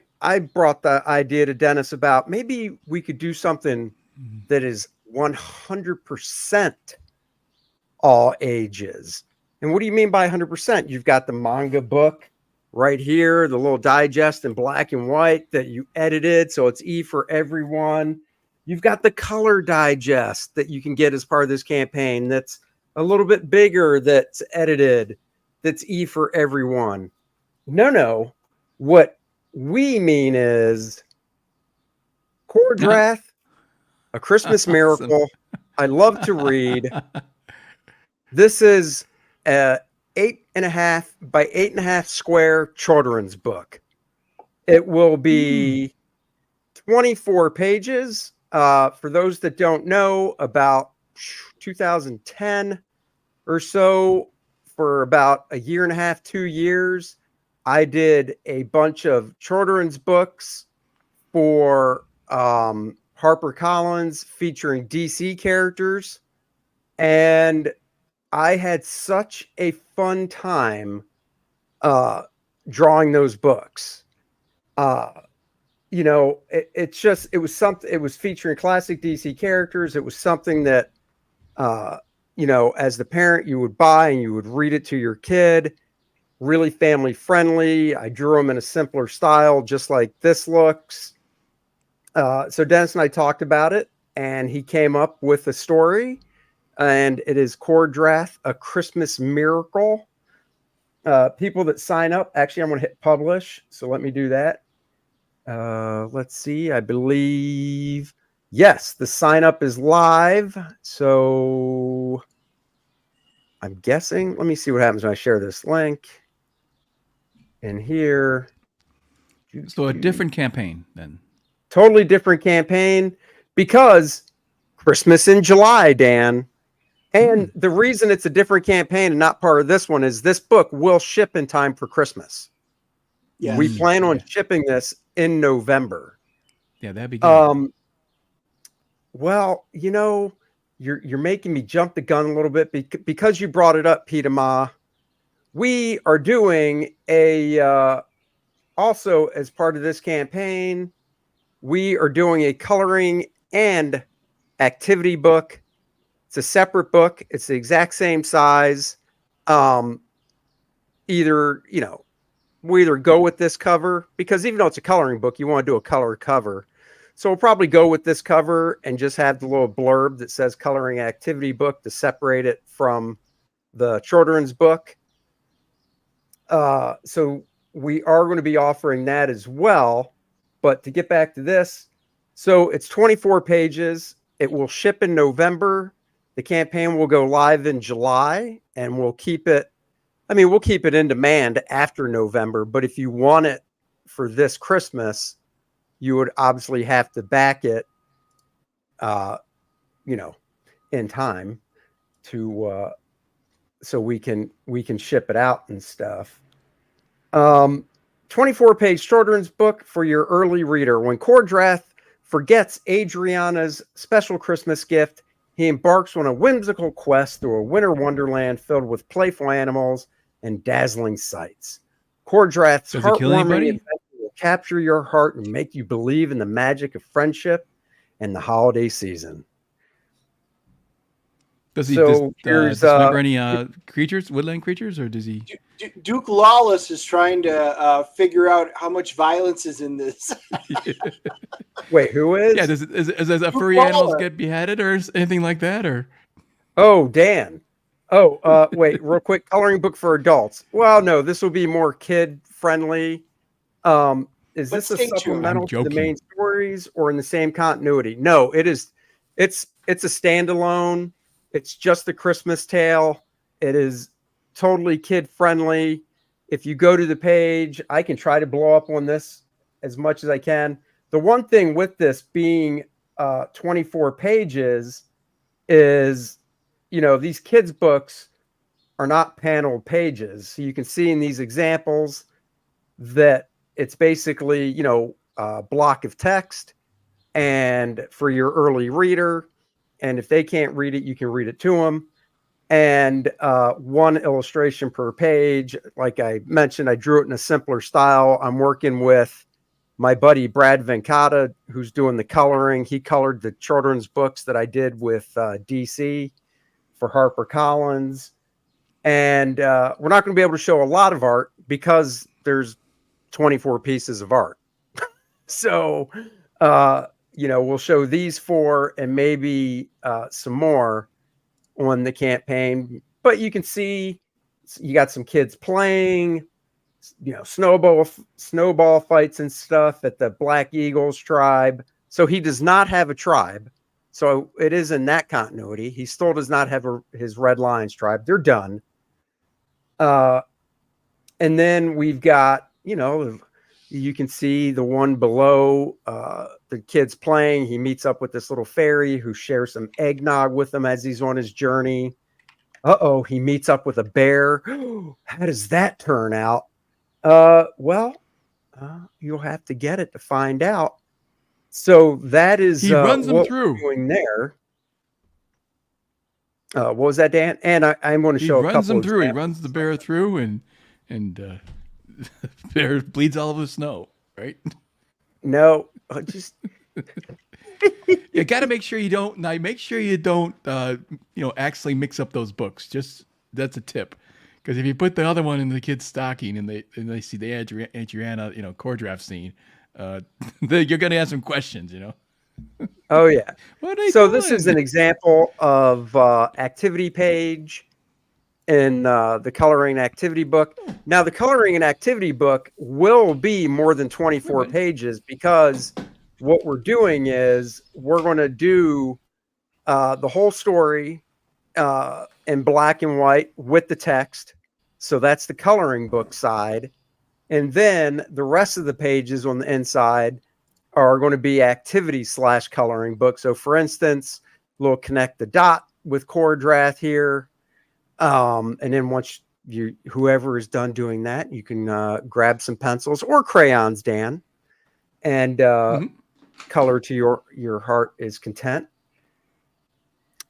brought the idea to Dennis about maybe we could do something that is 100% all ages. And what do you mean by 100%? You've got the manga book right here, the little digest in black and white that you edited, so it's E for everyone. You've got the color digest that you can get as part of this campaign that's a little bit bigger, that's edited, that's E for everyone. No. What we mean is Kor-Drath, A Christmas Miracle. I love to read. This is a 8.5 by 8.5 square children's book. It will be 24 pages. For those that don't know, about 2010 or so, for about a year and a half, 2 years, I did a bunch of children's books for HarperCollins featuring DC characters. And I had such a fun time drawing those books. It was featuring classic DC characters. It was something that, as the parent, you would buy and you would read it to your kid. Really family friendly. I drew them in a simpler style, just like this looks. So Dennis and I talked about it, and he came up with a story, and it is Kor-Drath, A Christmas Miracle. People that sign up, actually, I'm going to hit publish. So let me do that. Let's see. I believe, yes, the sign up is live. So I'm guessing, let me see what happens when I share this link in here. So a different campaign then. Totally different campaign because Christmas in July, Dan. And the reason it's a different campaign and not part of this one is this book will ship in time for Christmas. Yes. We plan on shipping this in November. Yeah, that'd be good. Well, you're making me jump the gun a little bit because you brought it up, Peter Ma. We are doing also as part of this campaign, we are doing a coloring and activity book. It's a separate book. It's the exact same size. We either go with this cover, because even though it's a coloring book, you want to do a color cover. So we'll probably go with this cover and just have the little blurb that says coloring activity book to separate it from the children's book. So we are going to be offering that as well. But to get back to this, so it's 24 pages. It will ship in November. The campaign will go live in July, and we'll keep it in demand after November. But if you want it for this Christmas, you would obviously have to back it, in time to, so we can ship it out and stuff. 24-page children's book for your early reader. When Kor-Drath forgets Adriana's special Christmas gift, he embarks on a whimsical quest through a winter wonderland filled with playful animals and dazzling sights. Kor-Drath's heartwarming adventure will capture your heart and make you believe in the magic of friendship and the holiday season. Does he So here's dismember any creatures, woodland creatures, or does he? Duke Lawless is trying to figure out how much violence is in this. wait, who is? Yeah, does a furry animals get beheaded or anything like that, or? Oh, Dan. Oh, wait, real quick. Coloring book for adults. Well, no, this will be more kid friendly. Is this a supplemental to the main stories or in the same continuity? No, it is. It's a standalone. It's just the Christmas tale. It is totally kid friendly. If you go to the page, I can try to blow up on this as much as I can. The one thing with this being 24 pages is, these kids' books are not paneled pages. So you can see in these examples that it's basically, a block of text and for your early reader. And if they can't read it, you can read it to them. And one illustration per page. Like I mentioned, I drew it in a simpler style. I'm working with my buddy Brad Venkata, who's doing the coloring. He colored the children's books that I did with DC for HarperCollins. And we're not going to be able to show a lot of art because there's 24 pieces of art. So, we'll show these 4 and maybe some more on the campaign. But you can see you got some kids playing, snowball fights and stuff at the Black Eagles tribe. So he does not have a tribe. So it is in that continuity. He still does not have his Red Lions tribe. They're done. And then we've got, you can see the one below the kids playing. He meets up with this little fairy who shares some eggnog with him as he's on his journey. He meets up with a bear. How does that turn out? You'll have to get it to find out. So that is he runs them what through. we're doing there. What was that, Dan? And I'm going to show a couple. He runs them through. He runs the bear through, and bear bleeds all over the snow. Right? No, just you got to make sure you don't. Now, make sure you don't. Actually mix up those books. Just that's a tip. Because if you put the other one in the kid's stocking and they see the Adriana, Kor-Drath scene, you're going to have some questions, Oh yeah. So this is an example of activity page in the coloring activity book. Now the coloring and activity book will be more than 24 pages because what we're doing is we're going to do the whole story in black and white with the text. So that's the coloring book side. And then the rest of the pages on the inside are going to be activity / coloring book. So for instance, we'll connect the dot with Kor-Drath here. And then once whoever is done doing that, you can grab some pencils or crayons, Dan, and color to your heart is content.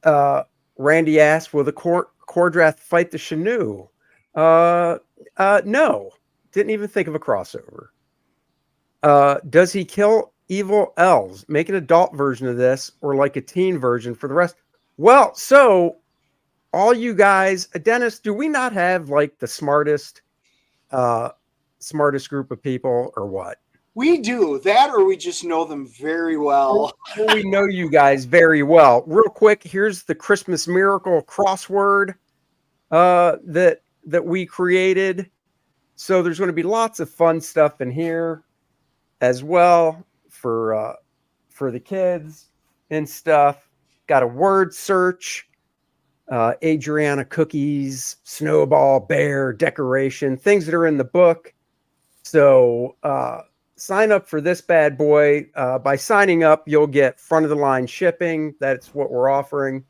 Randy asked, will the Kor-Drath fight the Shanu? No, didn't even think of a crossover. Does he kill evil elves? Make an adult version of this or like a teen version for the rest. Well, so all you guys, Dennis, do we not have like the smartest group of people or what? We do that, or we just know them very well. We know you guys very well. Real quick, here's the Christmas Miracle crossword that we created. So there's going to be lots of fun stuff in here as well for the kids and stuff. Got a word search, Adriana cookies, snowball, bear, decoration, things that are in the book. So sign up for this bad boy. By signing up, you'll get front of the line shipping. That's what we're offering.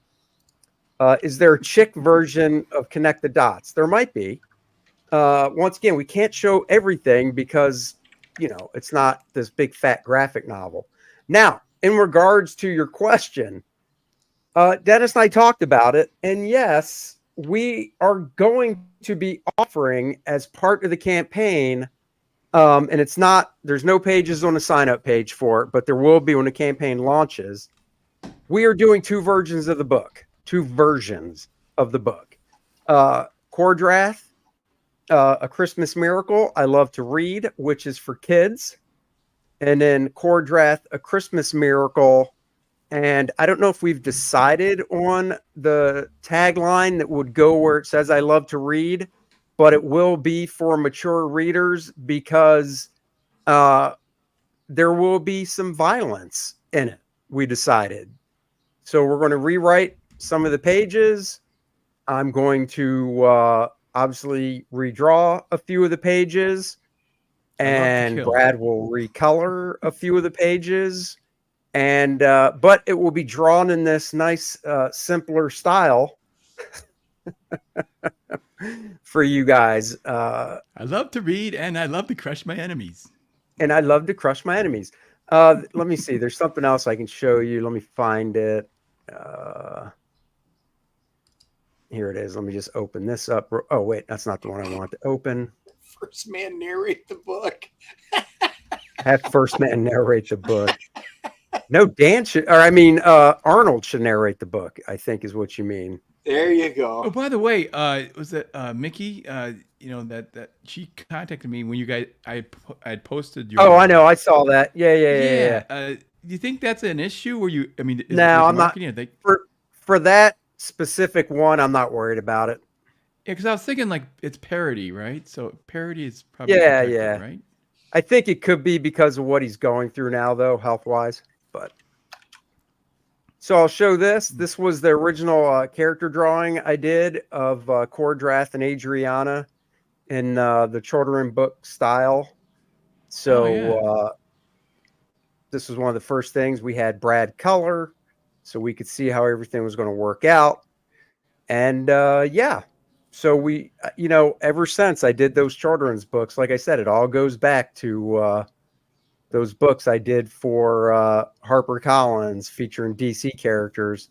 Is there a chick version of Connect the Dots? There might be. Once again, we can't show everything because, it's not this big fat graphic novel. Now, in regards to your question, Dennis and I talked about it. And yes, we are going to be offering as part of the campaign And it's not, there's no pages on the sign up page for it, but there will be when the campaign launches. We are doing two versions of the book. Kor-Drath, A Christmas Miracle, I Love to Read, which is for kids. And then Kor-Drath, A Christmas Miracle. And I don't know if we've decided on the tagline that would go where it says I love to read, but it will be for mature readers because there will be some violence in it, we decided. So we're going to rewrite some of the pages. I'm going to obviously redraw a few of the pages, and Brad will recolor a few of the pages. And but it will be drawn in this nice, simpler style for you guys. I love to read, and I love to crush my enemies. Let me see. There's something else I can show you. Let me find it. Here it is. Let me just open this up. Oh, wait, that's not the one I want to open. First man narrate the book. Have first man narrate the book. No, Dan should, Arnold should narrate the book, I think is what you mean. There you go. Oh, by the way, was it Mickey? That she contacted me when you guys, I had posted your. Oh, I know. I saw that. Yeah. Do you think that's an issue? Where you? I mean, no, I'm not. For that specific one, I'm not worried about it. Yeah, because I was thinking like it's parody, right? So parody is probably right. I think it could be because of what he's going through now, though, health wise. But so I'll show this. This was the original character drawing I did of Kor-Drath and Adriana in the children book style. So this was one of the first things. We had Brad color, so we could see how everything was going to work out. And so we, ever since I did those children's books, like I said, it all goes back to those books I did for HarperCollins featuring DC characters.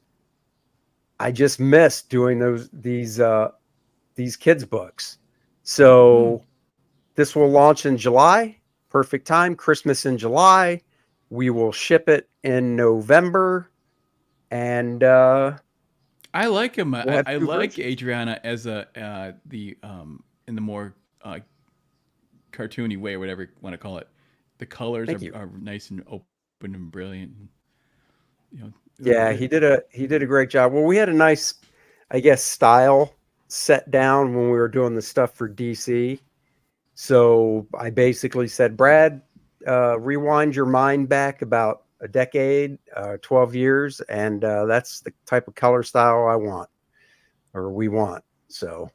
I just missed doing these kids books. So this will launch in July. Perfect time. Christmas in July. We will ship it in November. And I like him. I like Adriana as in the more cartoony way, or whatever you want to call it. The colors are nice and open and brilliant. Yeah, he did a great job. Well, we had a nice, I guess, style set down when we were doing the stuff for DC. So I basically said, Brad, rewind your mind back about a decade, 12 years, and that's the type of color style I want, or we want. So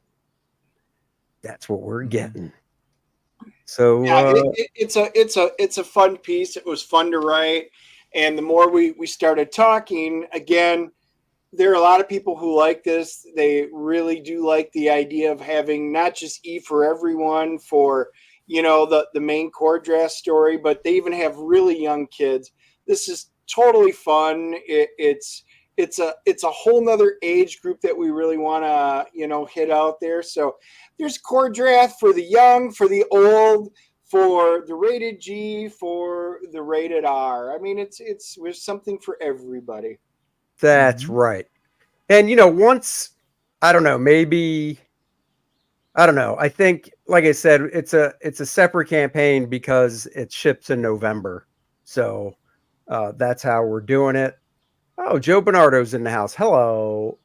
that's what we're getting. So it's a fun piece. It was fun to write, and the more we started talking, again, there are a lot of people who like this. They really do like the idea of having not just E for everyone for the main Kor-Drath story, but they even have really young kids. This is totally fun. It's a whole nother age group that we really want to hit out there. So there's Kor-Drath for the young, for the old, for the rated G, for the rated R. I mean, there's something for everybody. That's right. And once, I don't know, maybe, I don't know. I think, like I said, it's a separate campaign because it ships in November. So that's how we're doing it. Oh, Joe Bernardo's in the house. Hello.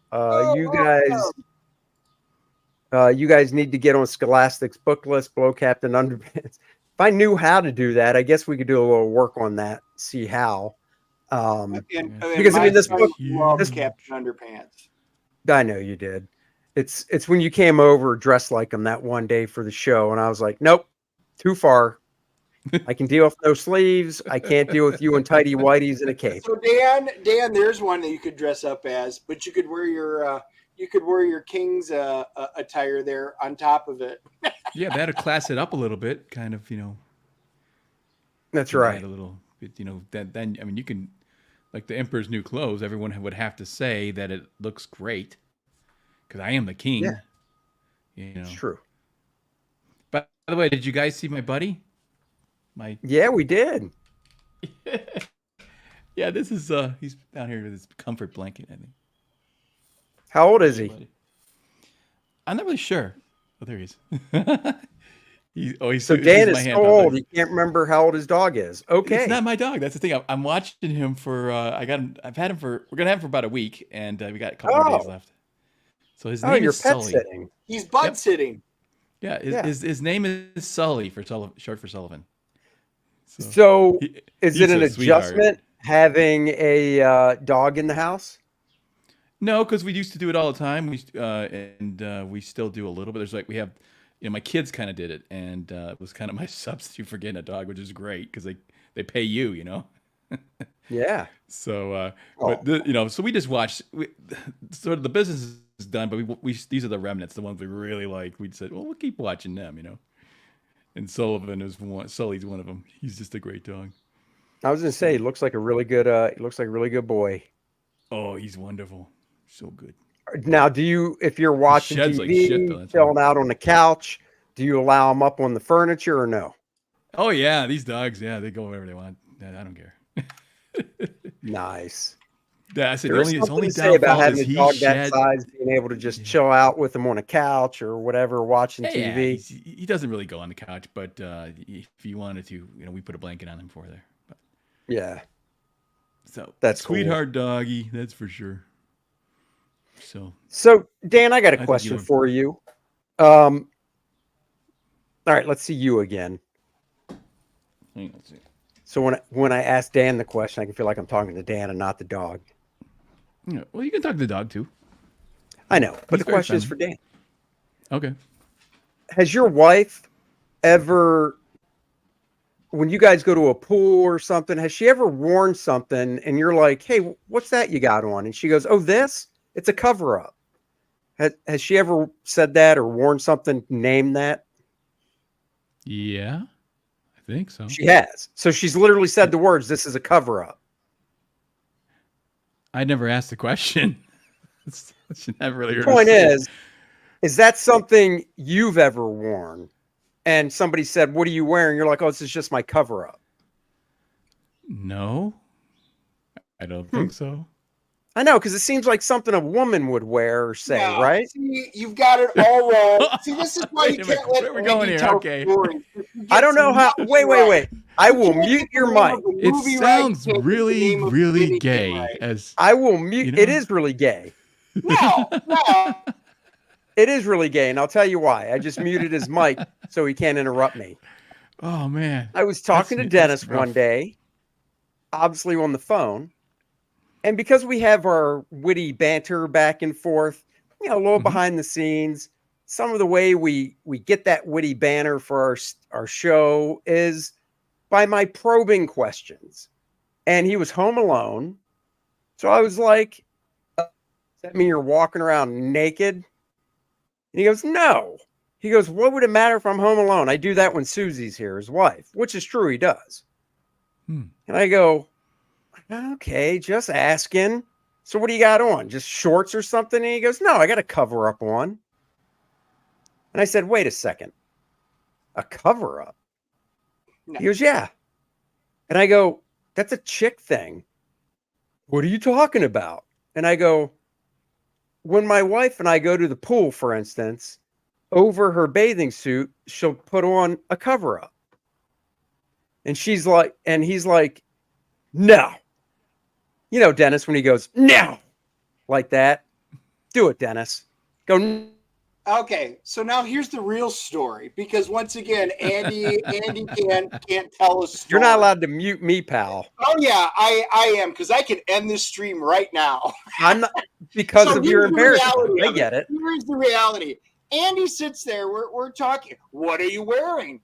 You guys need to get on Scholastic's book list, Blow Captain Underpants. If I knew how to do that, I guess we could do a little work on that, see how. Because I mean, this book, loves Captain Underpants. I know you did. It's when you came over dressed like him that one day for the show, and I was like, nope, too far. I can deal with no sleeves. I can't deal with you in tighty whities and a cape. So Dan, there's one that you could dress up as, but you could wear your king's attire there on top of it. Yeah, that'd class it up a little bit, kind of, That's right. A little bit, then I mean, you can, like the Emperor's New Clothes. Everyone would have to say that it looks great because I am the king. Yeah, it's true. By the way, did you guys see my buddy? Yeah, we did. Yeah, this is he's down here with his comfort blanket, I think. How old is he? Buddy. I'm not really sure. Oh, there he is. He's So this Dan is my so hand, old, Papa. he can't remember how old his dog is. Okay. It's not my dog. That's the thing. I'm watching him for. I've had him for. We're gonna have him for about a week, and we got a couple more days left. So his name you're is pet Sully. sitting. He's bud sitting. Yeah, his name is Sully short for Sullivan. So is he's it an a sweetheart. adjustment having a dog in the house? No, because we used to do it all the time. We still do a little bit. There's like we have, my kids kind of did it, and it was kind of my substitute for getting a dog, which is great because they pay you, Yeah. So, so we just watched. Sort of the business is done, but we these are the remnants, the ones we really like. We said, well, we'll keep watching them, And Sullivan is one. Sully's one of them. He's just a great dog. I was gonna say he looks like a really good boy. Oh, he's wonderful. So good. Now, if you're watching sheds TV, like shit, though, that's chilling out on the couch, do you allow him up on the furniture or no? Oh yeah, these dogs, they go wherever they want. I don't care. Nice. That's it. There's His something only to say about downfall having is a he dog that sheds. size, being able to just chill out with him on a couch or whatever, watching Yeah, TV. he doesn't really go on the couch, but if you wanted to, we put a blanket on him for there. But, Yeah. so That's cool. sweetheart doggy, that's for sure. So Dan, I got a think question you- for you. All right, let's see you again. Hang on, let's see. So when I ask Dan the question, I can feel like I'm talking to Dan and not the dog. Yeah, well, you can talk to the dog too. I know, but He's the very question is for Dan. Okay. Has your wife ever, when you guys go to a pool or something, has she ever worn something and you're like, hey, what's that you got on? And she goes, oh, this? It's a cover up. Has she ever said that or worn something named that? Yeah, I think so. She has. So she's literally said the words, this is a cover up. I never asked the question. She never really The heard point us say it. is that something you've ever worn? And somebody said, what are you wearing? You're like, oh, this is just my cover up. No, I don't think so. I know, because it seems like something a woman would wear or say, No, right? See, you've got it all wrong. See, this is why Wait you a minute, can't let where we're going Andy here, tell okay. stories. I don't know how. Wait. I will mute your mic. It sounds really, really gay. As I will mute. You know? It is really gay. No. It is really gay, and I'll tell you why. I just muted his mic so he can't interrupt me. oh man, I was talking to Dennis rough. one day, obviously on the phone, and because we have our witty banter back and forth, a little behind the scenes, some of the way we get that witty banter for our show is by my probing questions. And he was home alone, so I was like, "Does that mean you're walking around naked?" And he goes, "No." He goes, "What would it matter if I'm home alone? I do that when Susie's here, his wife," which is true, he does. And I go, "Okay, just asking. So what do you got on? Just shorts or something?" And he goes, "No, I got a cover up on." And I said, "Wait a second. A cover up?" No. He goes, "Yeah." And I go, "That's a chick thing. What are you talking about?" And I go, "When my wife and I go to the pool, for instance, over her bathing suit, she'll put on a cover up." And he's like, "No." Dennis, when he goes, "No," like that. Do it, Dennis. Go. Okay, so now here's the real story, because once again, Andy can't tell a story. You're not allowed to mute me, pal. Oh yeah, I am, because I can end this stream right now. I'm not, because So of your here's the embarrassment. reality I of get it. Here's the reality. Andy sits there. We're talking. What are you wearing?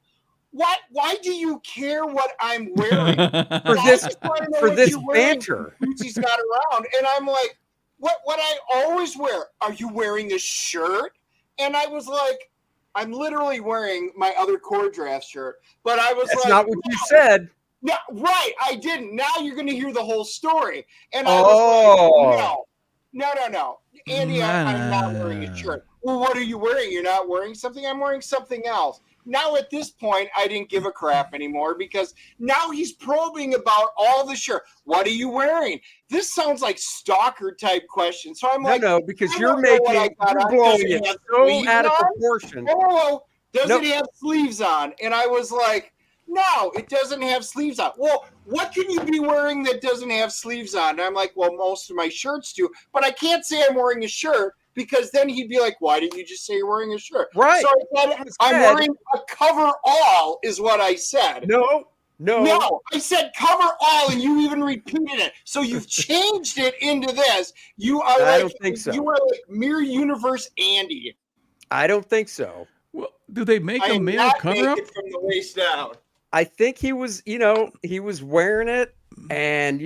What? Why do you care what I'm wearing? For I this, just wanna know for what this you're wearing. banter. He's got around, and I'm like, what I always wear. Are you wearing this shirt? And I was like, I'm literally wearing my other Kor-Drath shirt. But I was That's like, not what you said. no, right, I didn't. Now you're going to hear the whole story. And I was like, no. Andy, I'm not wearing a shirt. well, what are you wearing? You're not wearing something? I'm wearing something else. Now at this point, I didn't give a crap anymore because now he's probing about all the shirt. What are you wearing? This sounds like stalker type question. So I'm like, no, because I you're don't know what I making, got you're on. blowing Does it have so sleeves out of on? proportion. Oh, does Nope. it have sleeves on? And I was like, no, it doesn't have sleeves on. Well, what can you be wearing that doesn't have sleeves on? And I'm like, well, most of my shirts do, but I can't say I'm wearing a shirt because then he'd be like, why didn't you just say you're wearing a shirt? Right. So I said, I'm wearing a cover all is what I said. No. I said cover all, and you even repeated it. So you've changed it into this. You are I like, don't think so. You are like Mirror Universe Andy. I don't think so. Well, do they make I a am male not cover up? naked from the waist down. I think he was, he was wearing it. And,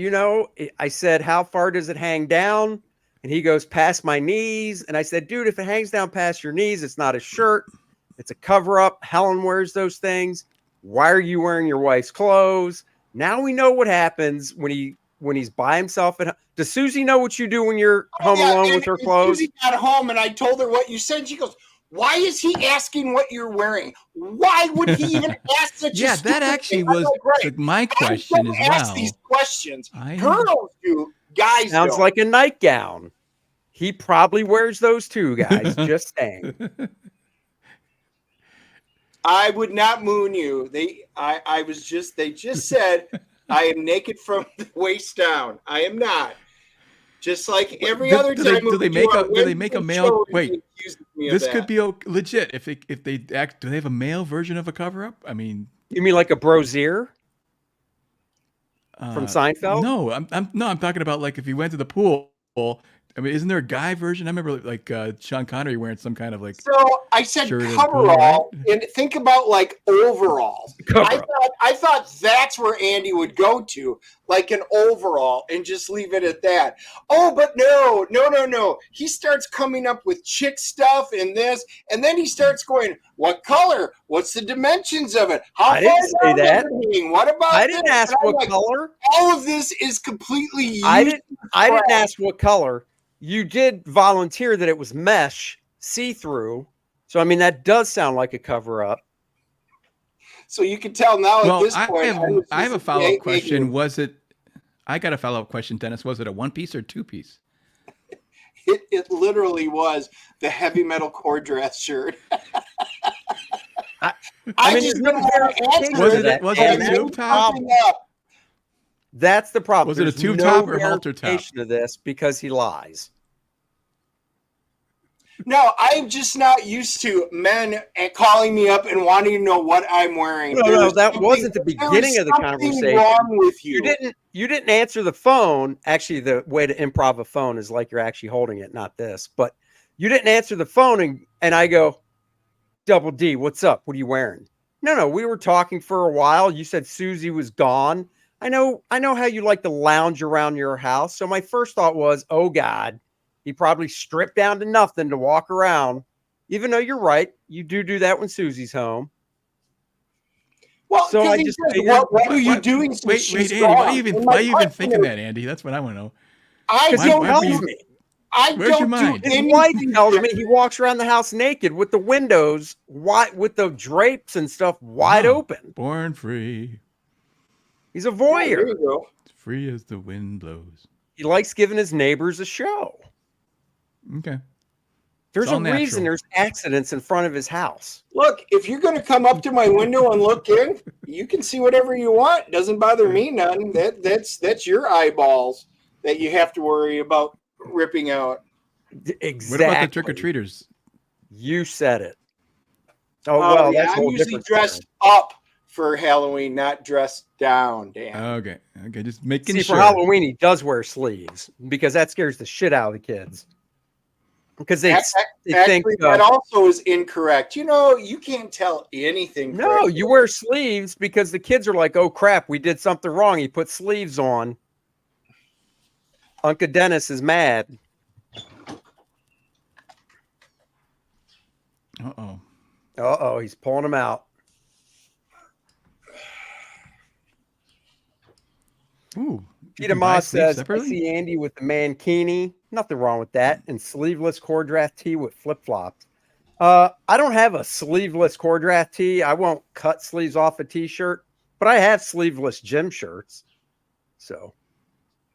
I said, how far does it hang down? And he goes, past my knees. And I said, dude, if it hangs down past your knees, it's not a shirt. It's a cover up. Helen wears those things. Why are you wearing your wife's clothes? Now we know what happens when he's by himself at home. Does Susie know what you do when you're home alone with her clothes? Susie got home and I told her what you said. She goes, why is he asking what you're wearing? Why would he even ask such a Yeah, stupid that actually thing? was Right. my question as well. Ask these questions. I Girls do, guys Sounds don't. like a nightgown. He probably wears those too, guys. Just saying. I would not moon you. They just said I am naked from the waist down. I am not. Just like every other time. Do they make a male? Wait, this could be legit. If they act, do they have a male version of a cover up? I mean, You mean like a brosier from Seinfeld? No, I'm talking about like if you went to the pool. I mean, isn't there a guy version? I remember like Sean Connery wearing some kind of like. So I said shirt coverall, right? and think about like overalls. I thought that's where Andy would go to, like an overall, and just leave it at that. Oh, but no. He starts coming up with chick stuff and this, and then he starts going, "What color? What's the dimensions of it? How I didn't say that. What about? I didn't ask what color. All of this is completely. I didn't ask what color. You did volunteer that it was mesh, see-through. So, I mean, that does sound like a cover-up. So you can tell now at this point. I have a follow-up question. I got a follow-up question, Dennis. Was it a one-piece or two-piece? It literally was the heavy metal Kor-Drath shirt. I mean, just was it a tube top? That's the problem. Was it a tube top or halter top? Of this because he lies. No, I'm just not used to men calling me up and wanting to know what I'm wearing. No, that wasn't the beginning of the conversation. Wrong with you. You didn't answer the phone. Actually, the way to improv a phone is like you're actually holding it, not this. But you didn't answer the phone, and I go, Double D, what's up? What are you wearing? No, we were talking for a while. You said Susie was gone. I know how you like to lounge around your house. So my first thought was, oh God, he probably stripped down to nothing to walk around. Even though you're right, you do that when Susie's home. Well, so I just what are you doing? Wait, Andy, why are you even thinking that, Andy? That's what I want to know. His wife tells me he walks around the house naked with the windows wide, with the drapes and stuff wide open. Born free. He's a voyeur. Free as the wind blows. He likes giving his neighbors a show. Okay. There's a reason there's accidents in front of his house. Look, if you're going to come up to my window and look in, you can see whatever you want. It doesn't bother me none. That's your eyeballs that you have to worry about ripping out. Exactly. What about the trick-or-treaters? You said it. Oh, well, yeah, that's I'm usually dressed up for Halloween, not dressed down, Dan. Okay, just making sure. For Halloween, he does wear sleeves because that scares the shit out of the kids. Because they think that also is incorrect. You can't tell anything. No, correctly. You wear sleeves because the kids are like, "Oh crap, we did something wrong." He put sleeves on. Uncle Dennis is mad. Uh-oh, he's pulling them out. Ooh. Peter Moss says, I see Andy with the mankini. Nothing wrong with that. And sleeveless Kor-Drath tee with flip-flops. I don't have a sleeveless Kor-Drath tee. I won't cut sleeves off a t-shirt, but I have sleeveless gym shirts. So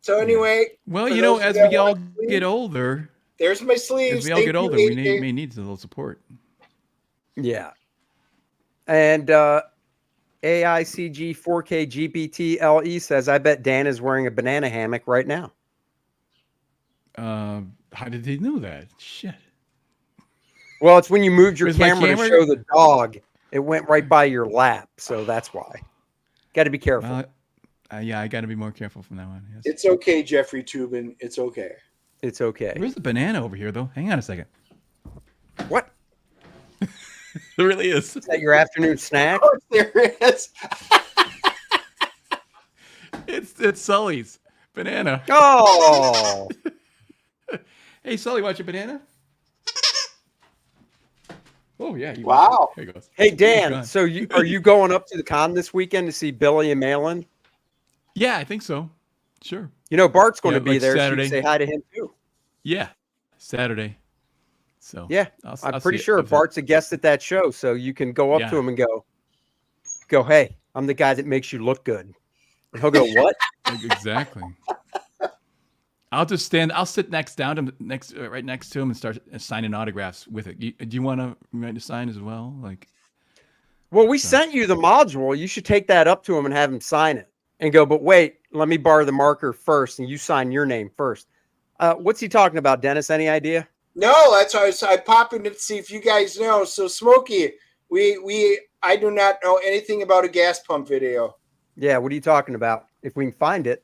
anyway, Well, for you know, those as that we all want sleeves, get older, there's my sleeves. as we all Thank get you, older, we AJ. may need a little support. yeah. And AICG 4K GPT LE says, I bet Dan is wearing a banana hammock right now. How did they know that? Shit. Well, it's when you moved your Where's my camera to camera? show the dog. It went right by your lap, so that's why. Got to be careful. Well, yeah, I got to be more careful from that one. Yes. It's okay, Jeffrey Tubin. It's okay. It's okay. Where's the banana over here, though? Hang on a second. What? There really is. Is that your afternoon snack? Of course there is. It's Sully's banana. Oh, Hey, Sully, want your banana? Oh yeah. Wow. Here he goes. hey He's Dan. gone. So are you going up to the con this weekend to see Billy and Malin? Yeah, I think so. Sure. You know Bart's going Yeah, to be like there. So Saturday. you say hi to him too. Yeah, Saturday. So Yeah, I'll I'm see pretty it. sure I'll- Bart's a guest at that show, so you can go up Yeah. to him and go, hey, I'm the guy that makes you look good. And he'll go, what? Exactly. I'll just stand. I'll sit right next to him and start signing autographs with it. Do you want to write a sign as well? Like, Well, we sent you the module. You should take that up to him and have him sign it and go, but wait, let me borrow the marker first and you sign your name first. What's he talking about, Dennis? Any idea? No, that's why I popped in to see if you guys know. So, Smokey, I do not know anything about a gas pump video. Yeah, what are you talking about? If we can find it.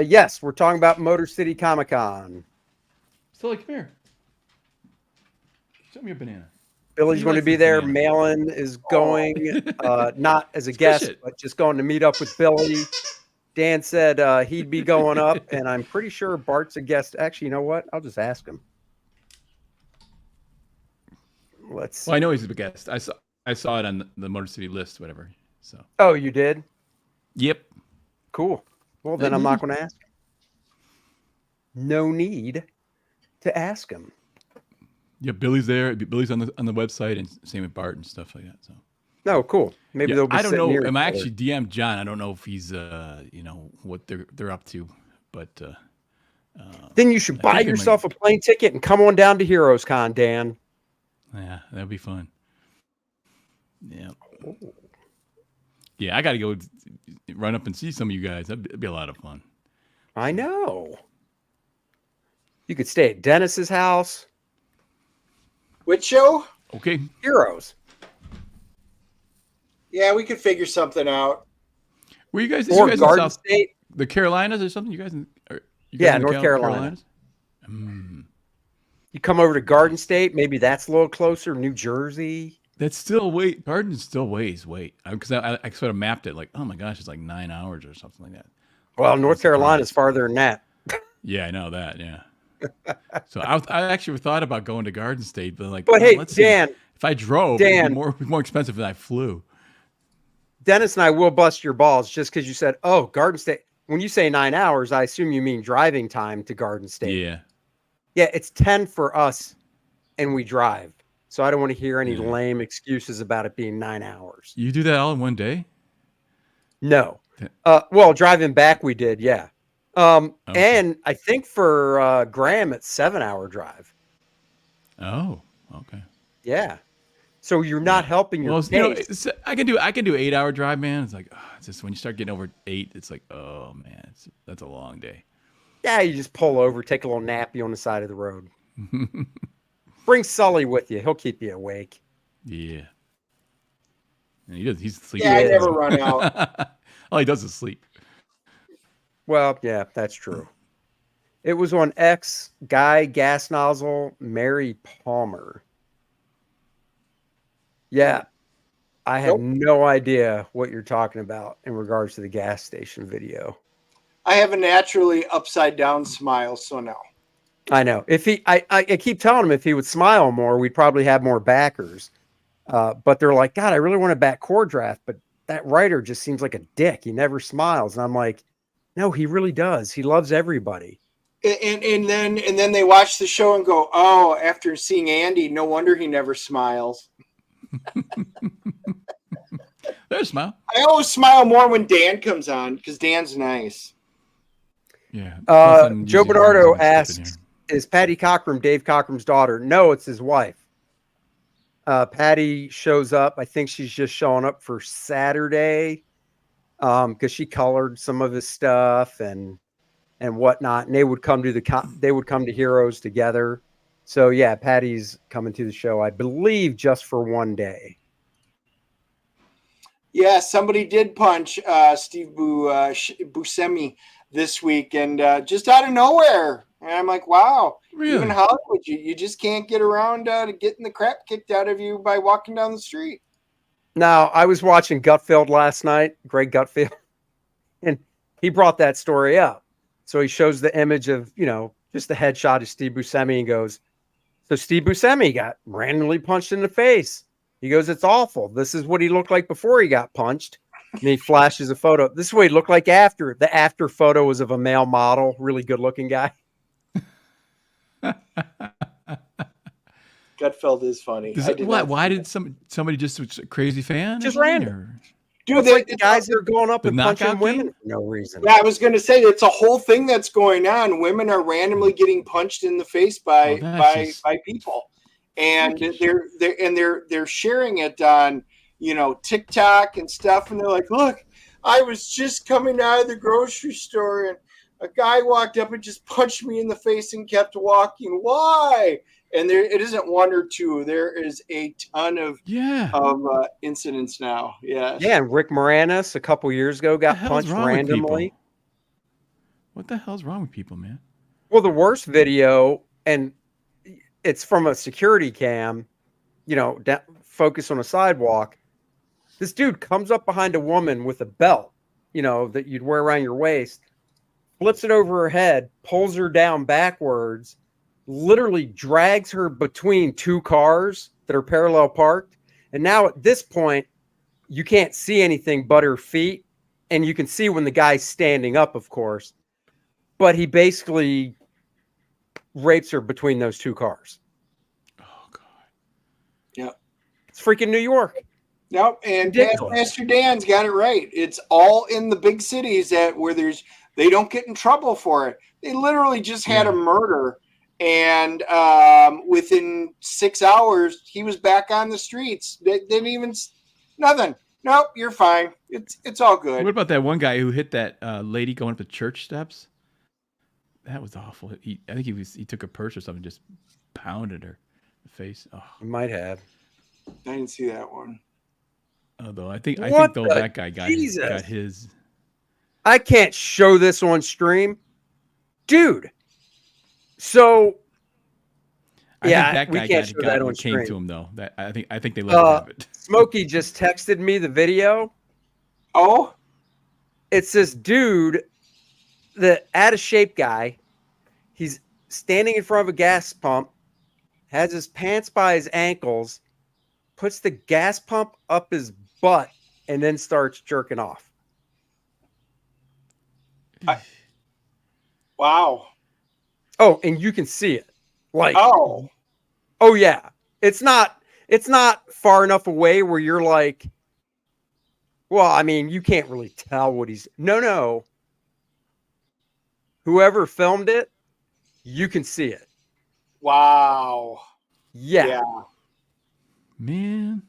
Yes, we're talking about Motor City Comic Con. Sully, come here. Show me your banana. Billy's He going to likes be the there. banana. Malin is going, not as a Squish guest, it. but just going to meet up with Billy. Dan said he'd be going up, and I'm pretty sure Bart's a guest. Actually, you know what? I'll just ask him. Let's see. Well, I know he's a guest. I saw it on the Motor City list, whatever. So. Oh, you did? Yep. Cool. Well, then I'm not going to ask him. No need to ask him. Yeah, Billy's there. Billy's on the website, and same with Bart and stuff like that. So. No, cool. Maybe they'll be. I don't sitting know. near Am I each other. actually DM'd John? I don't know if he's what they're up to, but Then you should I buy think they yourself a plane ticket and come on down to Heroes Con, Dan. yeah, that'd be fun. Yeah. Yeah, I got to go run up and see some of you guys. That'd be a lot of fun. I know. You could stay at Dennis's house. Which show? Okay. Heroes. Yeah, we could figure something out. Were you guys? Or You guys Garden in South, State. the Carolinas or something? You guys? Yeah, North Carolina. You come over to Garden State. Maybe that's a little closer. New Jersey. That's still Garden's still wait. Because I sort of mapped it like, oh my gosh, it's like 9 hours or something like that. Well, North Carolina's farther than that. Yeah, I know that. Yeah. So I actually thought about going to Garden State, but like, But hey, let's see. Dan, If I drove, Dan. it'd be more expensive than I flew. Dennis and I will bust your balls just because you said, oh, Garden State. When you say 9 hours, I assume you mean driving time to Garden State. Yeah. Yeah, it's 10 for us, and we drive. So I don't want to hear any Yeah. lame excuses about it being 9 hours. You do that all in one day? No. Yeah. Well, driving back we did, yeah. Okay. And I think for Graham, it's 7-hour drive. Oh, okay. Yeah. So you're not helping your Well, pace. I can do 8-hour drive, man. It's like it's just when you start getting over 8, it's like, oh man, that's a long day. Yeah, you just pull over, take a little nappy on the side of the road. Bring Sully with you. He'll keep you awake. Yeah. And he does. He's sleeping. Yeah, I never run out. All he does is sleep. Well, yeah, that's true. It was on X, Guy Gas Nozzle, Mary Palmer. Yeah. I have no idea what you're talking about in regards to the gas station video. I have a naturally upside down smile, so no. I know. I keep telling him if he would smile more, we'd probably have more backers. But they're like, God, I really want to back Kor-Drath, but that writer just seems like a dick. He never smiles. And I'm like, no, he really does. He loves everybody. And then they watch the show and go, oh, after seeing Andy, no wonder he never smiles. There's a smile. I always smile more when Dan comes on because Dan's nice. Yeah. Joe Bernardo asks, is Patty Cockrum Dave Cockrum's daughter? No, it's his wife. Patty shows up. I think she's just showing up for Saturday because she colored some of his stuff and whatnot. And they would come to Heroes together. So yeah, Patty's coming to the show, I believe, just for one day. Yeah, somebody did punch Steve Buscemi this week, and just out of nowhere. And I'm like, wow, Really? even Hollywood, you just can't get around to getting the crap kicked out of you by walking down the street. Now, I was watching Gutfeld last night, Greg Gutfeld, and he brought that story up. So he shows the image of, just the headshot of Steve Buscemi and goes, so Steve Buscemi got randomly punched in the face. He goes, it's awful. This is what he looked like before he got punched. And he flashes a photo. This is what he looked like after. The after photo was of a male model, really good looking guy. Gutfeld is funny. Why did somebody just was a crazy fan? Just or something, random. or- Dude, The guys that are going up The and punching knockout women game? for no reason. Yeah, I was going to say it's a whole thing that's going on. Women are randomly getting punched in the face by people, and they're sharing it on TikTok and stuff. And they're like, "Look, I was just coming out of the grocery store, and a guy walked up and just punched me in the face and kept walking. Why?" And it isn't one or two. There is a ton of incidents now. Yeah. Yeah, and Rick Moranis a couple years ago got punched randomly. What the hell's wrong with people, man? Well, the worst video, and it's from a security cam, focus on a sidewalk. This dude comes up behind a woman with a belt, that you'd wear around your waist, flips it over her head, pulls her down backwards, literally drags her between two cars that are parallel parked. And now at this point, you can't see anything but her feet. And you can see when the guy's standing up, of course. But he basically rapes her between those two cars. Oh, God. Yep. It's freaking New York. Nope. And Ridiculous. Pastor Dan's got it right. It's all in the big cities where they don't get in trouble for it. They literally just had a murder. And within 6 hours, he was back on the streets. They didn't even nothing. Nope, you're fine. It's all good. What about that one guy who hit that lady going up the church steps? That was awful. I think he took a purse or something, just pounded her in the face. Oh. You might have. I didn't see that one. Although I think that guy got his. I can't show this on stream, dude. So, I think that we guy can't show that on what came stream. to him though. That I think they let him have it. Smokey just texted me the video. Oh, it's this dude, the out of shape guy. He's standing in front of a gas pump, has his pants by his ankles, puts the gas pump up his butt, and then starts jerking off. Wow. Oh, and you can see it. Oh yeah. It's not far enough away where you're like, well, I mean, you can't really tell what he's. No. Whoever filmed it, you can see it. Wow. Yeah. Man.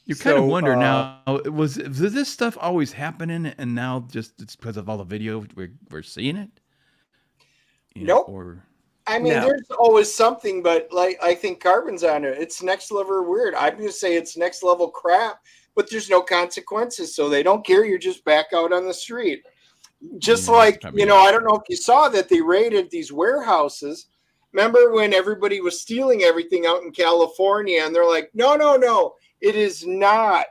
You kind of wonder now, was this stuff always happening and now just it's because of all the video we're seeing it? Nope. There's always something, but I think Carbon's on it. It's next level weird. I'm going to say it's next level crap, but there's no consequences, so they don't care. You're just back out on the street. Just I don't know if you saw that they raided these warehouses. Remember when everybody was stealing everything out in California, and they're like, no, it is not.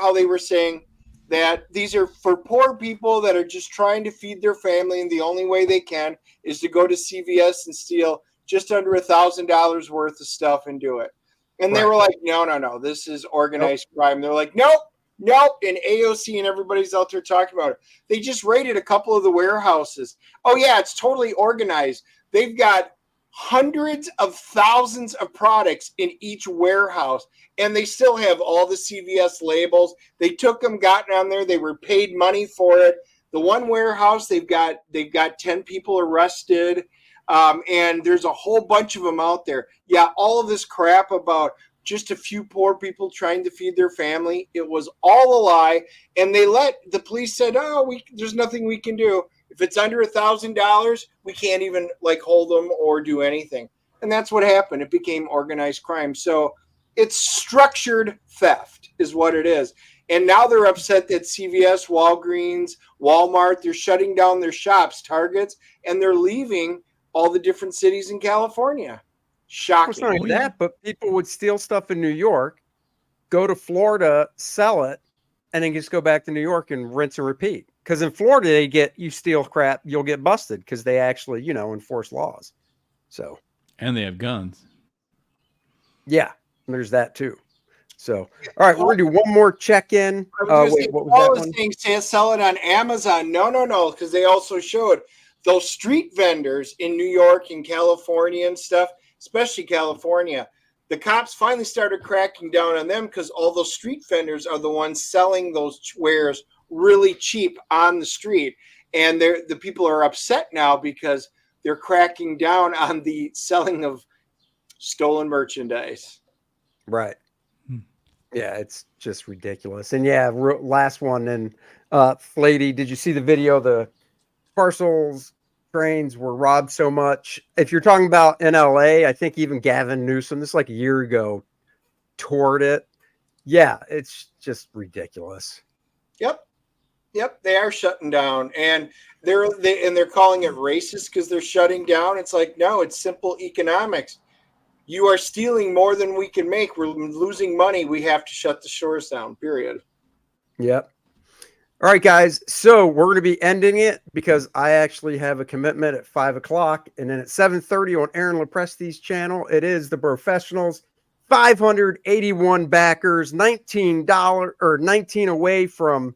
How they were saying that these are for poor people that are just trying to feed their family, and the only way they can is to go to CVS and steal just under $1,000 worth of stuff and do it. And they were like, no, this is organized crime. They're like, nope, Nope. And AOC and everybody's out there talking about it. They just raided a couple of the warehouses. Oh, yeah, it's totally organized. They've got hundreds of thousands of products in each warehouse, and they still have all the CVS labels. They took them, got on there. They were paid money for it. The one warehouse, they've got 10 people arrested, and there's a whole bunch of them out there. Yeah, all of this crap about just a few poor people trying to feed their family, it was all a lie. And the police said, oh, there's nothing we can do. If it's under $1,000, we can't even hold them or do anything. And that's what happened. It became organized crime. So it's structured theft is what it is. And now they're upset that CVS, Walgreens, Walmart, they're shutting down their shops, Targets, and they're leaving all the different cities in California. Shocking. It's not only that, but people would steal stuff in New York, go to Florida, sell it, and then just go back to New York and rinse and repeat. Because in Florida, you steal crap, you'll get busted because they actually, enforce laws. So, and they have guns. Yeah, there's that too. So, all right, we're gonna do one more check-in. Wait, what was that one? Saying sell it on Amazon. No, because they also showed those street vendors in New York and California and stuff, especially California. The cops finally started cracking down on them because all those street vendors are the ones selling those wares really cheap on the street. And the people are upset now because they're cracking down on the selling of stolen merchandise. Right. Yeah, it's just ridiculous. And yeah, last one. And Flady, did you see the video? The parcels trains were robbed so much. If you're talking about in LA, I think even Gavin Newsom, this is like a year ago, toured it. Yeah, it's just ridiculous. Yep, they are shutting down, and they're calling it racist because they're shutting down. It's like, no, it's simple economics. You are stealing more than we can make. We're losing money. We have to shut the stores down, period. Yep. All right, guys. So we're going to be ending it because I actually have a commitment at 5 o'clock. And then at 7:30 on Aaron Lepresti's channel, it is the Professionals. 581 backers, $19 or 19 away from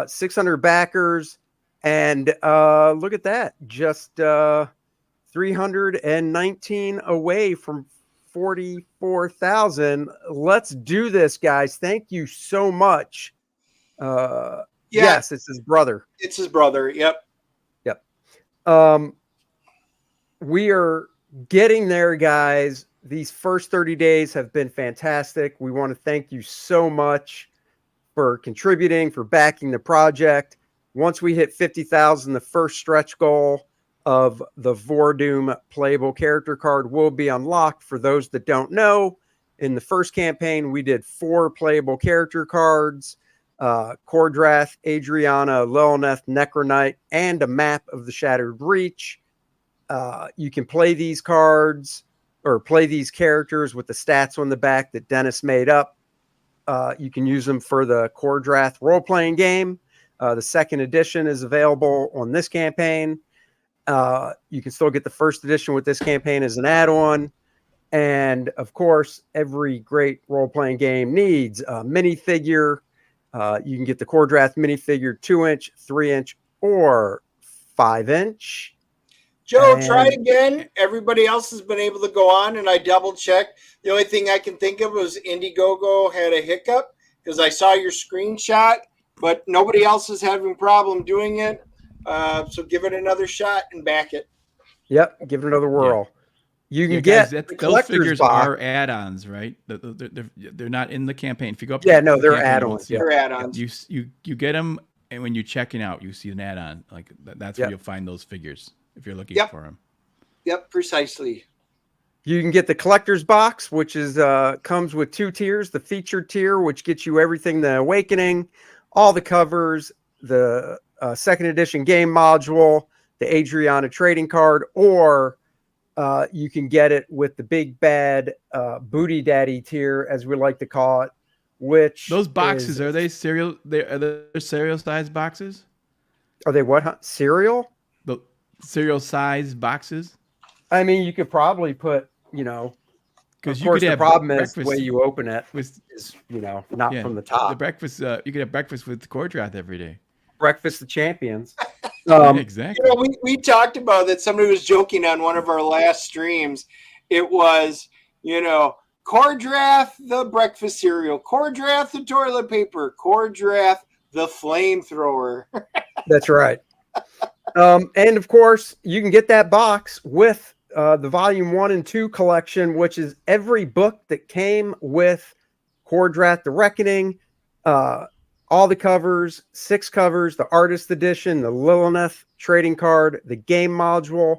600 backers. And look at that. Just 319 away from 44,000. Let's do this, guys. Thank you so much. Yes, it's his brother. It's his brother. Yep. We are getting there, guys. These first 30 days have been fantastic. We want to thank you so much for contributing, for backing the project. Once we hit 50,000, the first stretch goal of the Vordoom playable character card will be unlocked. For those that don't know, in the first campaign, we did 4 playable character cards, Kor-Drath, Adriana, Lilith, Necronite, and a map of the Shattered Reach. You can play these cards or play these characters with the stats on the back that Dennis made up. You can use them for the Kor-Drath role-playing game. The second edition is available on this campaign. You can still get the first edition with this campaign as an add-on. And of course, every great role-playing game needs a minifigure. You can get the Kor-Drath minifigure 2-inch, 3-inch, or 5-inch. Joe, try it again. Everybody else has been able to go on, and I double-checked. The only thing I can think of was Indiegogo had a hiccup because I saw your screenshot, but nobody else is having a problem doing it. So give it another shot and back it. Yep, give it another whirl. You can guys, get those figures are add-ons, right? They're not in the campaign. If you go up, they're add-ons. They're add-ons. You get them, and when you're checking out, you see an add-on. Like that's where you'll find those figures if you're looking for them. Yep, precisely. You can get the collector's box, which is comes with 2 tiers. The featured tier, which gets you everything the Awakening, all the covers, the second edition game module, the Adriana trading card, or you can get it with the big bad booty daddy tier, as we like to call it. Which those boxes are they cereal? Are they cereal size boxes? Are they what? Huh? Cereal? The cereal size boxes. I mean, you could probably put Of course, the problem is the way you open it with, is, not from the top. The breakfast, you could have breakfast with Kor-Drath every day. Breakfast of champions. Exactly. We talked about that. Somebody was joking on one of our last streams. It was, Kor-Drath the breakfast cereal, Kor-Drath the toilet paper, Kor-Drath the flamethrower. That's right. And of course, you can get that box with the volume 1 and 2 collection, which is every book that came with Kor-Drath the Awakening, all the covers, 6 covers, the artist edition, the Lilith trading card, the game module,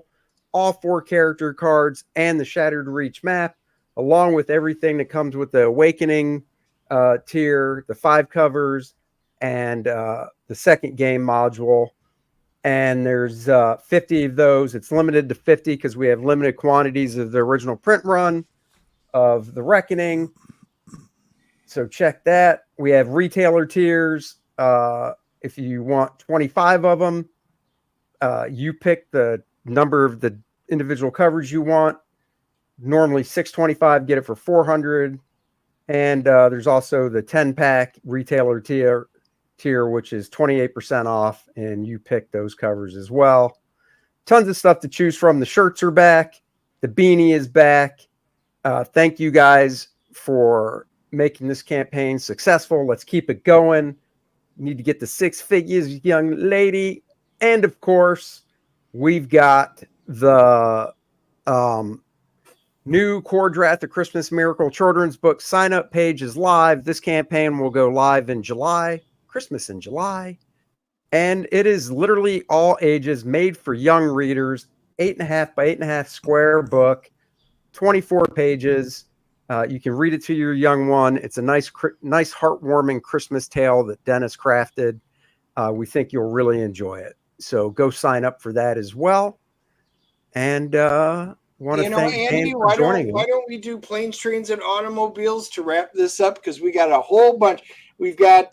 all 4 character cards, and the Shattered Reach map, along with everything that comes with the Awakening tier, the 5 covers, and the second game module. And there's 50 of those. It's limited to 50 because we have limited quantities of the original print run of the Reckoning. So check that. We have retailer tiers. If you want 25 of them, you pick the number of the individual covers you want. Normally $625, get it for $400. And there's also the 10-pack retailer tier, which is 28% off, and you pick those covers as well. Tons of stuff to choose from. The shirts are back. The beanie is back. Thank you guys for making this campaign successful. Let's keep it going. You need to get the 6 figures, young lady. And of course, we've got the new Kor-Drath the Christmas Miracle children's book sign-up page is live. This campaign will go live in July. Christmas in July, and it is literally all ages, made for young readers. 8.5 by 8.5 square book, 24 pages. You can read it to your young one. It's a nice heartwarming Christmas tale that Dennis crafted. We think you'll really enjoy it, so go sign up for that as well. And want to thank Andy, Dan for joining us. Why don't we do planes, trains, and automobiles to wrap this up, because we got a whole bunch. We've had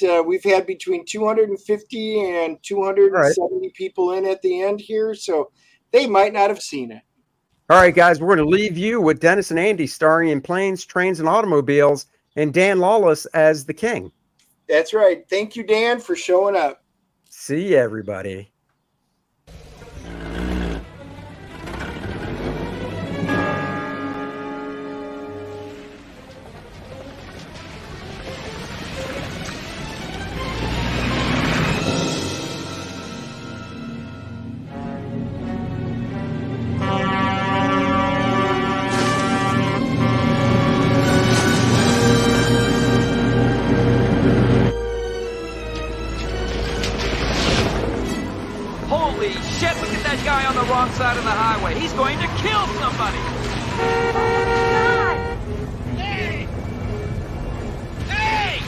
between 250 and 270 people in at the end here, so they might not have seen it. All right, guys, we're going to leave you with Dennis and Andy starring in Planes, Trains, and Automobiles, and Dan Lawless as the king. That's right. Thank you, Dan, for showing up. See you, everybody. Side of the highway. He's going to kill somebody. Hey! Hey!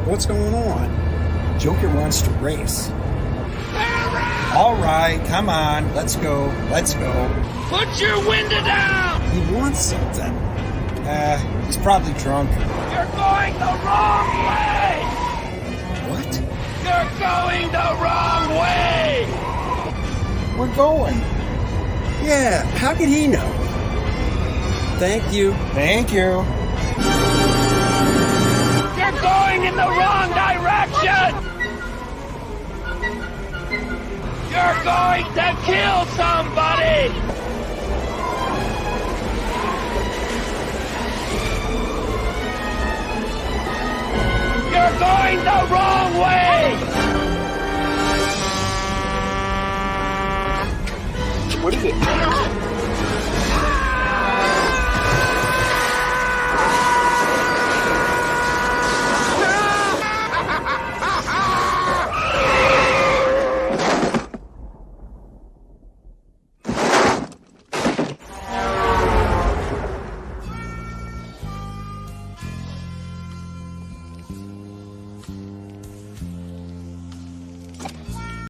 What's going on? Joker wants to race. All right, come on. Let's go. Let's go. Put your window down! He wants something. He's probably drunk. You're going the wrong way! What? You're going the wrong way! We're going. Yeah, how could he know? Thank you. Thank you. You're going in the wrong direction! You're going to kill somebody! You're going the wrong way! What is it?